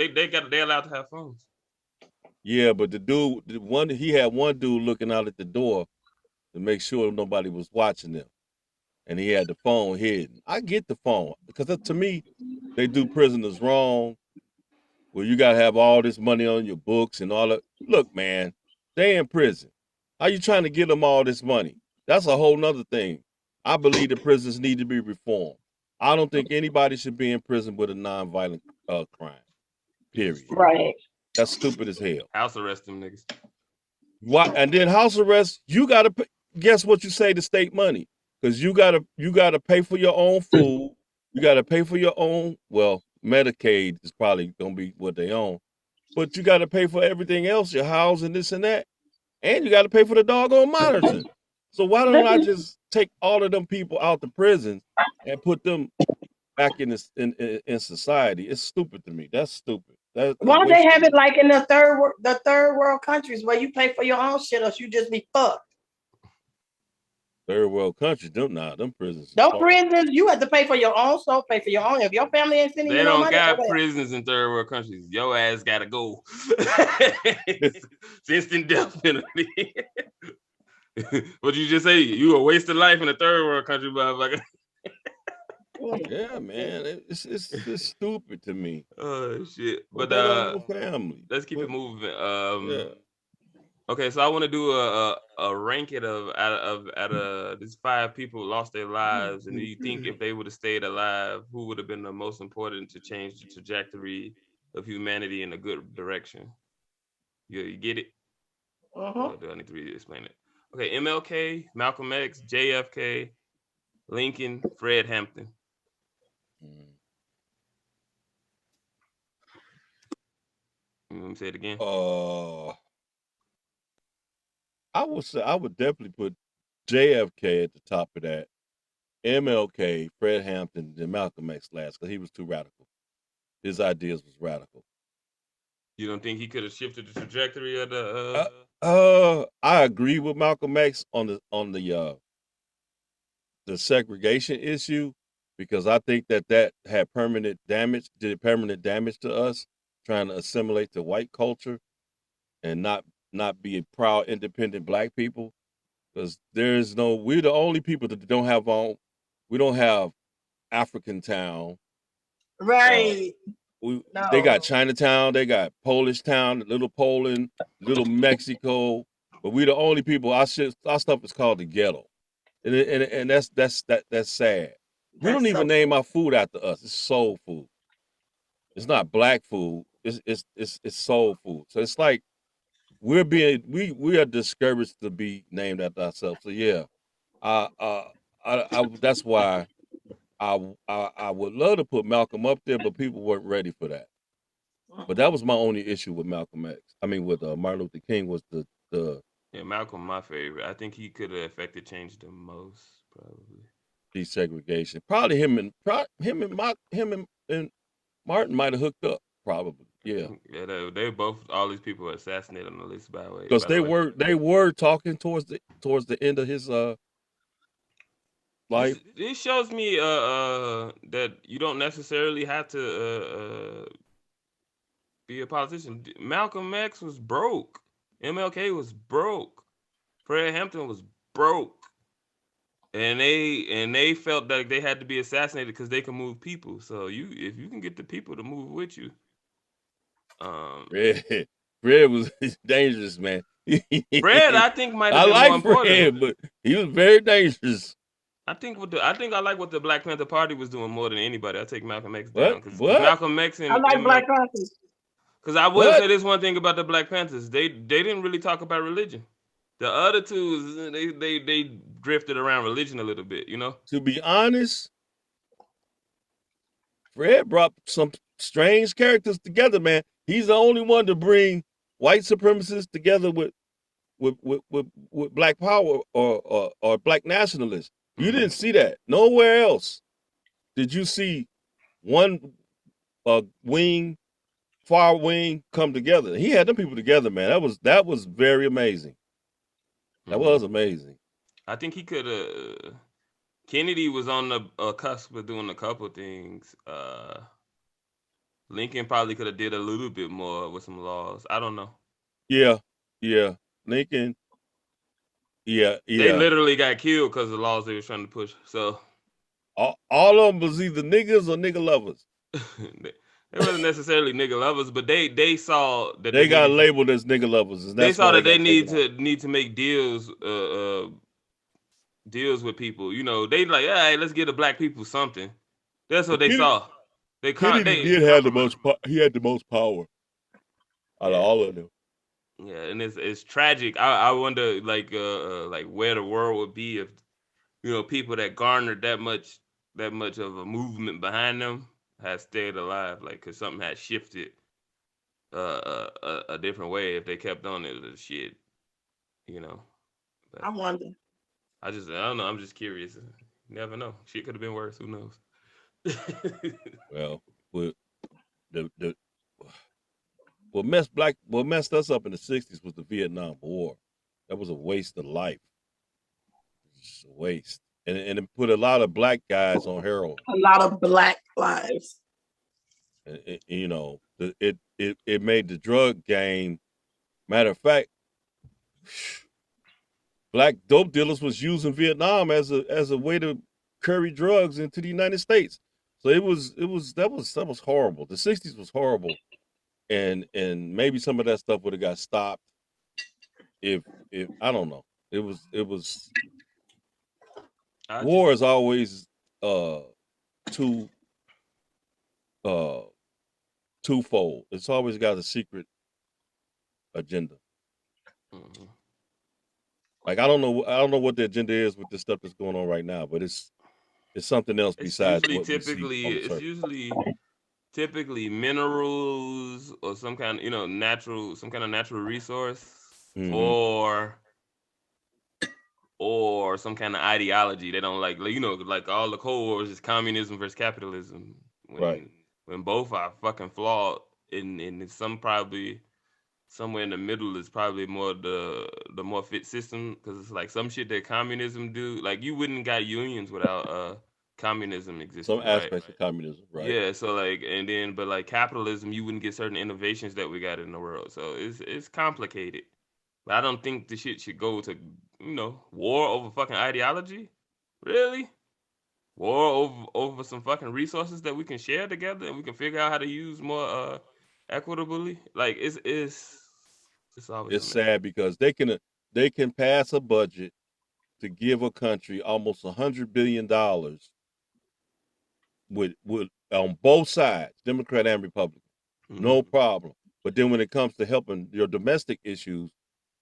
They allowed to have phones. Yeah, but he had one dude looking out at the door to make sure nobody was watching them, and he had the phone hidden. I get the phone because to me, they do prisoners wrong. Well, you gotta have all this money on your books and all that. Look, man, they in prison. How you trying to get them all this money? That's a whole nother thing. I believe the prisons need to be reformed. I don't think anybody should be in prison with a nonviolent crime. Period. Right. That's stupid as hell. House arrest them niggas. Why? And then house arrest, you gotta pay, guess what you say to state money? Because you gotta pay for your own food. You gotta pay for your own. Well, Medicaid is probably gonna be what they own, but you gotta pay for everything else, your housing, this and that, and you gotta pay for the doggone monitoring. So why don't I just take all of them people out the prisons and put them back in society? It's stupid to me. That's stupid. Why don't they have it like in the third world countries where you pay for your own shit or you just be fucked? Third world countries, them prisons. Those prisons, you have to pay for your own soul, pay for your own. If your family ain't sending you no money, they don't got prisons in third world countries. Your ass gotta go. It's instant death penalty. What you just say? You a waste of life in a third world country, motherfucker. Yeah, man, it's stupid to me. Oh shit! But family. Let's keep it moving. Okay, so I want to do a ranking out of these 5 people who lost their lives, and do you think if they would have stayed alive, who would have been the most important to change the trajectory of humanity in a good direction? You get it? Or do I need to explain it? Okay, MLK, Malcolm X, JFK, Lincoln, Fred Hampton. Let me say it again. I would say I would definitely put JFK at the top of that. MLK, Fred Hampton, and Malcolm X last because he was too radical. His ideas was radical. You don't think he could have shifted the trajectory of Uh, the? I agree with Malcolm X on the segregation issue because I think that had did permanent damage to us trying to assimilate to white culture and not be proud, independent black people. Because we're the only people that don't have we don't have African town. Right. They got Chinatown, they got Polish town, Little Poland, Little Mexico, but we the only people. Our stuff is called the ghetto, and that's sad. We don't even name our food after us. It's soul food. It's not black food. It's soul food. So it's like we are discouraged to be named after ourselves. So yeah, that's why I would love to put Malcolm up there, but people weren't ready for that. But that was my only issue with Malcolm X. I mean, with Martin Luther King was the Yeah, Malcolm, my favorite. I think he could have affected change the most, probably. desegregation. Probably and Martin might have hooked up. Probably, yeah. Yeah, they both all these people were assassinated on the list. By the way, Because they were talking towards the end of his life. This shows me that you don't necessarily have to be a politician. Malcolm X was broke. MLK was broke. Fred Hampton was broke. And they felt that they had to be assassinated because they can move people. So if you can get the people to move with you, Fred was dangerous, man. Fred, I think might have been like more important. Fred, but he was very dangerous. I think I like what the Black Panther Party was doing more than anybody. I take Malcolm X down because Malcolm X and I like Black Panthers. Because I will say this one thing about the Black Panthers, they didn't really talk about religion. The other two, they drifted around religion a little bit, you know. To be honest, Fred brought some strange characters together, man. He's the only one to bring white supremacists together with black power or black nationalists. You didn't see that nowhere else. Did you see one far wing come together? He had them people together, man. That was very amazing. That was amazing. I think he could have. Kennedy was on the cusp of doing a couple things. Lincoln probably could have did a little bit more with some laws. I don't know. Yeah. Lincoln. Yeah. They literally got killed because of the laws they were trying to push. So all of them was either niggas or nigga lovers. They wasn't necessarily nigga lovers, but they saw that they got labeled as nigga lovers. And they saw that they need to make deals with people. You know, they like, hey, let's get the black people something. That's what they saw. Kennedy did have the most. He had the most power out of all of them. Yeah, and it's tragic. I wonder like where the world would be if people that garnered that much of a movement behind them had stayed alive. Like, cause something had shifted a different way if they kept on it. Shit, I wonder. I don't know. I'm just curious. You never know. Shit could have been worse. Who knows? Well, what messed us up in the 60s was the Vietnam War. That was a waste of life. Just a waste. And it put a lot of black guys on heroin. A lot of black lives. It made the drug game. Matter of fact, black dope dealers was using Vietnam as a way to carry drugs into the United States. So that was horrible. The 60s was horrible. And maybe some of that stuff would have got stopped if I don't know. It was war is always twofold. It's always got a secret agenda. Mm-hmm. Like I don't know what the agenda is with this stuff that's going on right now, but it's something else besides what it's usually typically minerals or some kind of natural resource or some kind of ideology. They don't like all the Cold Wars is communism versus capitalism. When both are fucking flawed, and some probably somewhere in the middle is probably more the more fit system, because it's like some shit that communism do, like you wouldn't got unions without communism existing. Some aspects of communism, right? Yeah, so but like capitalism, you wouldn't get certain innovations that we got in the world. So it's complicated. But I don't think the shit should go to war over fucking ideology. Really? War over some fucking resources that we can share together and we can figure out how to use more equitably. Like it's always It's sad because they can pass a budget to give a country almost $100 billion with on both sides, Democrat and Republican, no problem. But then when it comes to helping your domestic issues,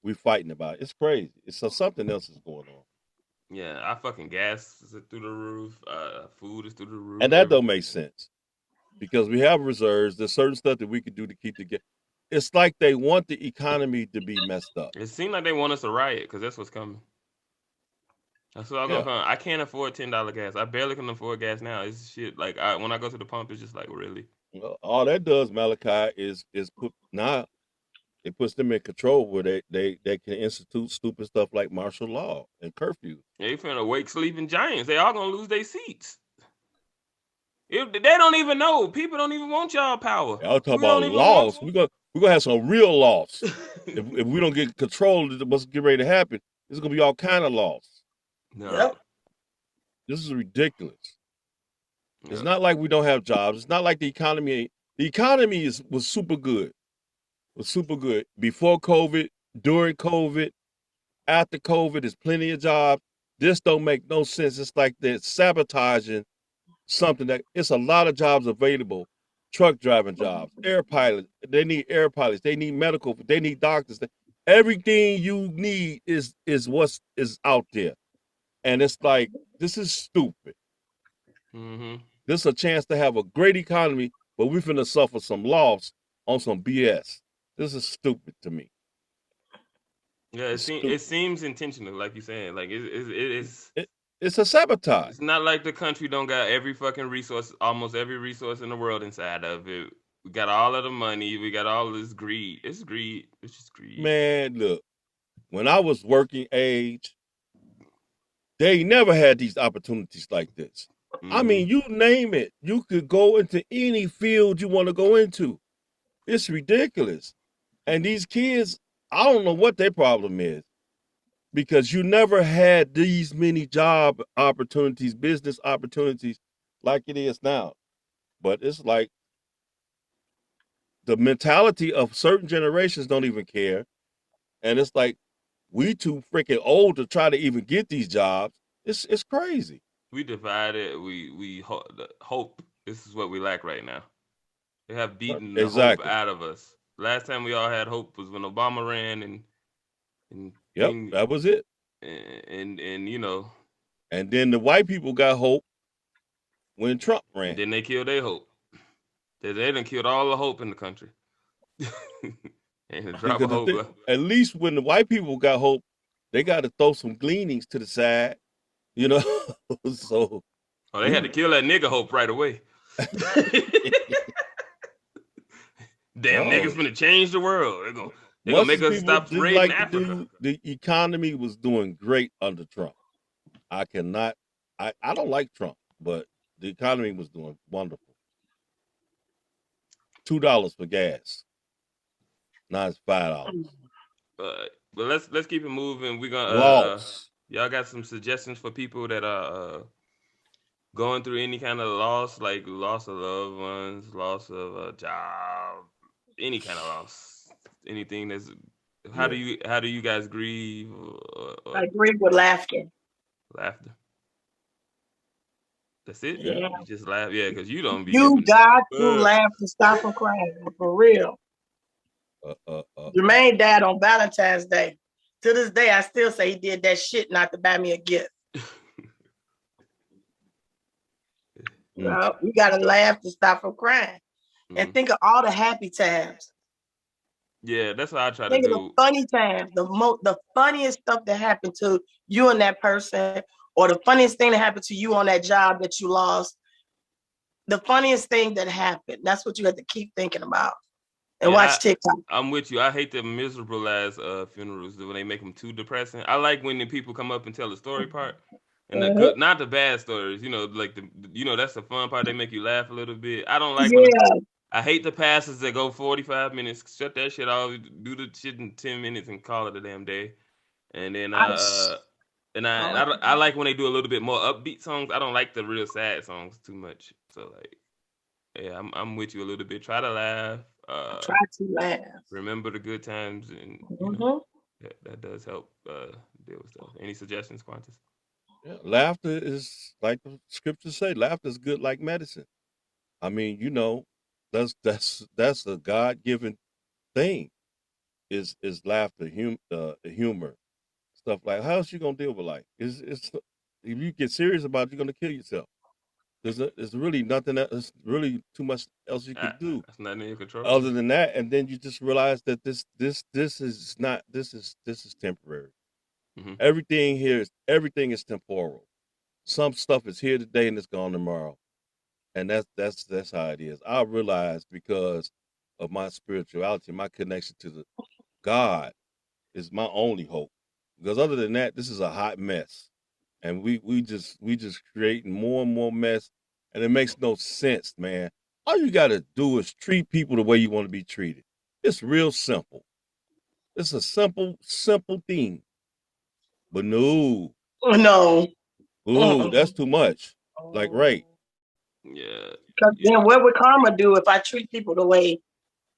we fighting about it. It's crazy. So something else is going on. Yeah, our fucking gas is through the roof. Food is through the roof. And that don't make sense because we have reserves. There's certain stuff that we could do to keep the gas. It's like they want the economy to be messed up. It seems like they want us to riot because that's what's coming. That's what I'm gonna come. I can't afford $10 gas. I barely can afford gas now. It's shit. Like when I go to the pump, it's just like really. Well, all that does, Malachi, is put now. It puts them in control where they can institute stupid stuff like martial law and curfew. They finna wake sleeping giants. They all gonna lose their seats. If they don't even know, people don't even want y'all power. I'll talk about loss. We're gonna have some real loss. if we don't get control of what's getting ready to happen, there's gonna be all kind of loss. No. Yep. This is ridiculous. Yep. It's not like we don't have jobs. It's not like the economy. The economy was super good. Was super good before COVID, during COVID, after COVID. There's plenty of jobs. This don't make no sense. It's like they're sabotaging something that it's a lot of jobs available. Truck driving jobs, air pilots. They need air pilots. They need medical. They need doctors. Everything you need is what is out there. And it's like, this is stupid. This is a chance to have a great economy, but we're finna suffer some loss on some BS. This is stupid to me. Yeah, it seems intentional, like you're saying. Like it's a sabotage. It's not like the country don't got every fucking resource, almost every resource in the world inside of it. We got all of the money. We got all this greed. It's greed. It's just greed. Man, look, when I was working age, they never had these opportunities like this. I mean, you name it. You could go into any field you want to go into. It's ridiculous. And these kids, I don't know what their problem is, because you never had these many job opportunities, business opportunities like it is now. But it's like the mentality of certain generations don't even care. And it's like we too freaking old to try to even get these jobs. It's crazy. We divided. We hope. This is what we lack right now. They have beaten the hope out of us. Last time we all had hope was when Obama ran, and that was it. And and then the white people got hope when Trump ran. And then they killed their hope. They done killed all the hope in the country. And a drop of hope. At least when the white people got hope, they got to throw some gleanings to the side, So they had to kill that nigga hope right away. Damn, niggas finna change the world. They're gonna make us stop raiding Africa. The economy was doing great under Trump. I don't like Trump, but the economy was doing wonderful. $2 for gas. Now it's $5. But let's keep it moving. We're gonna y'all got some suggestions for people that are going through any kind of loss, like loss of loved ones, loss of a job, any kind of loss, anything that's. How do you guys grieve? I grieve with laughter. Laughter. That's it. Yeah, you just laugh. Yeah, because you don't be. You got to laugh to stop from crying, for real. Jermaine died on Valentine's Day. To this day, I still say he did that shit not to buy me a gift. Well, you gotta laugh to stop from crying. and think of all the happy times. Yeah, that's what I try to Think of the do. funny times, the funniest stuff that happened to you and that person, or the funniest thing that happened to you on that job that you lost. The funniest thing that happened. That's what you have to keep thinking about. And watch TikTok. I'm with you. I hate the miserable ass funerals when they make them too depressing. I like when the people come up and tell the story part, and the good, not the bad stories. You know, like that's the fun part. They make you laugh a little bit. I don't like when I hate the passes that go 45 minutes. Shut that shit off. Do the shit in 10 minutes and call it a damn day. And then I like when they do a little bit more upbeat songs. I don't like the real sad songs too much. So like, yeah, I'm with you a little bit. Try to laugh. Try to laugh. Remember the good times, and that does help deal with stuff. Any suggestions, Quantis? Yeah, laughter is like the scriptures say. Laughter is good like medicine. I mean, that's a God given thing. Is laughter, humor, stuff like. How else you gonna deal with life? It's if you get serious about it, you're gonna kill yourself. There's really nothing else. There's really too much else you can do. That's not in your control. Other than that, and then you just realize that this is not this is temporary. Mm-hmm. Everything is temporal. Some stuff is here today and it's gone tomorrow, and that's how it is. I realize because of my spirituality, my connection to the God is my only hope. Because other than that, this is a hot mess, and we just creating more and more mess, and it makes no sense, man. All you got to do is treat people the way you want to be treated. It's real simple. It's a simple thing. But no, that's too much. Like, right? Yeah. Because then what would karma do if I treat people the way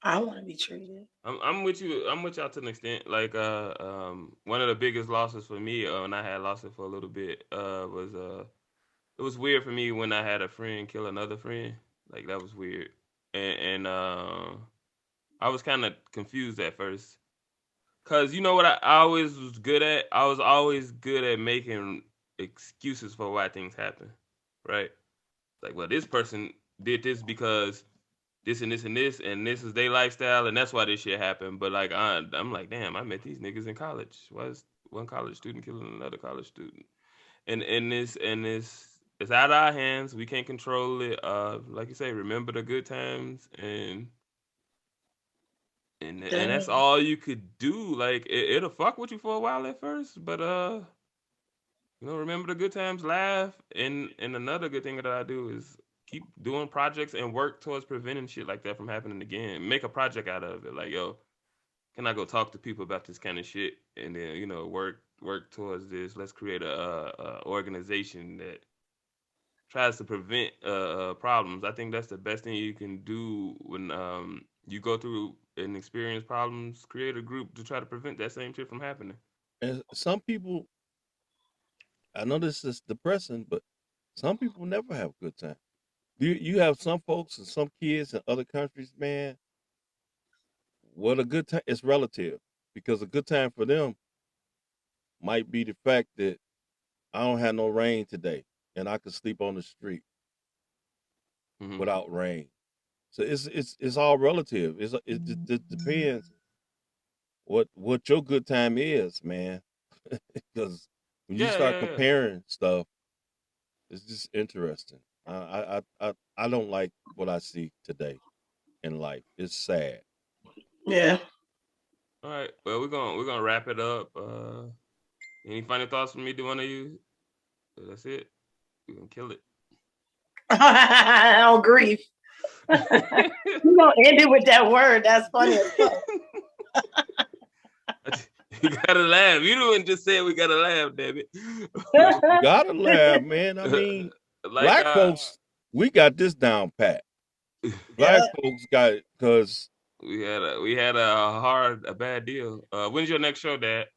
I want to be treated? I'm with you. I'm with y'all to an extent. Like, one of the biggest losses for me, and I had lost it for a little bit, was it was weird for me when I had a friend kill another friend. Like that was weird, and I was kind of confused at first. Cause you know what I always was good at? I was always good at making excuses for why things happen. Right? Like, well, this person did this because this and this and this and this is their lifestyle and that's why this shit happened. But like I'm like, damn, I met these niggas in college. Why is one college student killing another college student? And this it's out of our hands. We can't control it. Like you say, remember the good times and that's all you could do. Like it'll fuck with you for a while at first, but remember the good times, laugh, and another good thing that I do is keep doing projects and work towards preventing shit like that from happening again. Make a project out of it. Like, yo, can I go talk to people about this kind of shit and then work towards this? Let's create a organization that tries to prevent problems. I think that's the best thing you can do when you go through and experience problems. Create a group to try to prevent that same shit from happening. And some people, I know this is depressing, but some people never have a good time. You have some folks and some kids in other countries, man. What a good time, it's relative, because a good time for them might be the fact that I don't have no rain today and I could sleep on the street without rain. So it's all relative. It depends what your good time is, man. Because when you start comparing stuff, it's just interesting. I don't like what I see today in life. It's sad. Yeah. All right. Well, we're gonna wrap it up. Any final thoughts from either one of you? That's it. We're gonna kill it. Oh, grief. You gonna end it with that word. That's funny as fuck. You gotta laugh. You didn't just say we gotta laugh, damn it. You gotta laugh, man. I mean, black folks, we got this down pat. Black folks got it because we had a bad deal. When's your next show, Dad?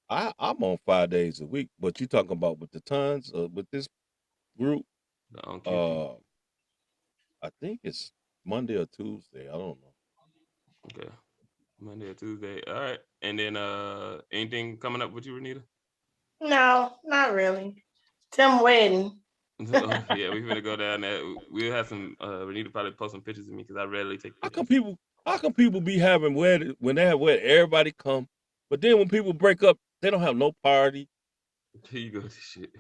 I'm on 5 days a week, but you talking about with the tons with this group? I think it's Monday or Tuesday. I don't know. Okay, Monday or Tuesday. All right, and then anything coming up with you, Renita? No, not really. Tim wedding. Yeah, we're gonna go down there. We'll have some. We need to probably post some pictures of me because I rarely take How pictures. come people be having wedding when they have wedding, everybody come, but then when people break up, they don't have no party. Here you go with this shit.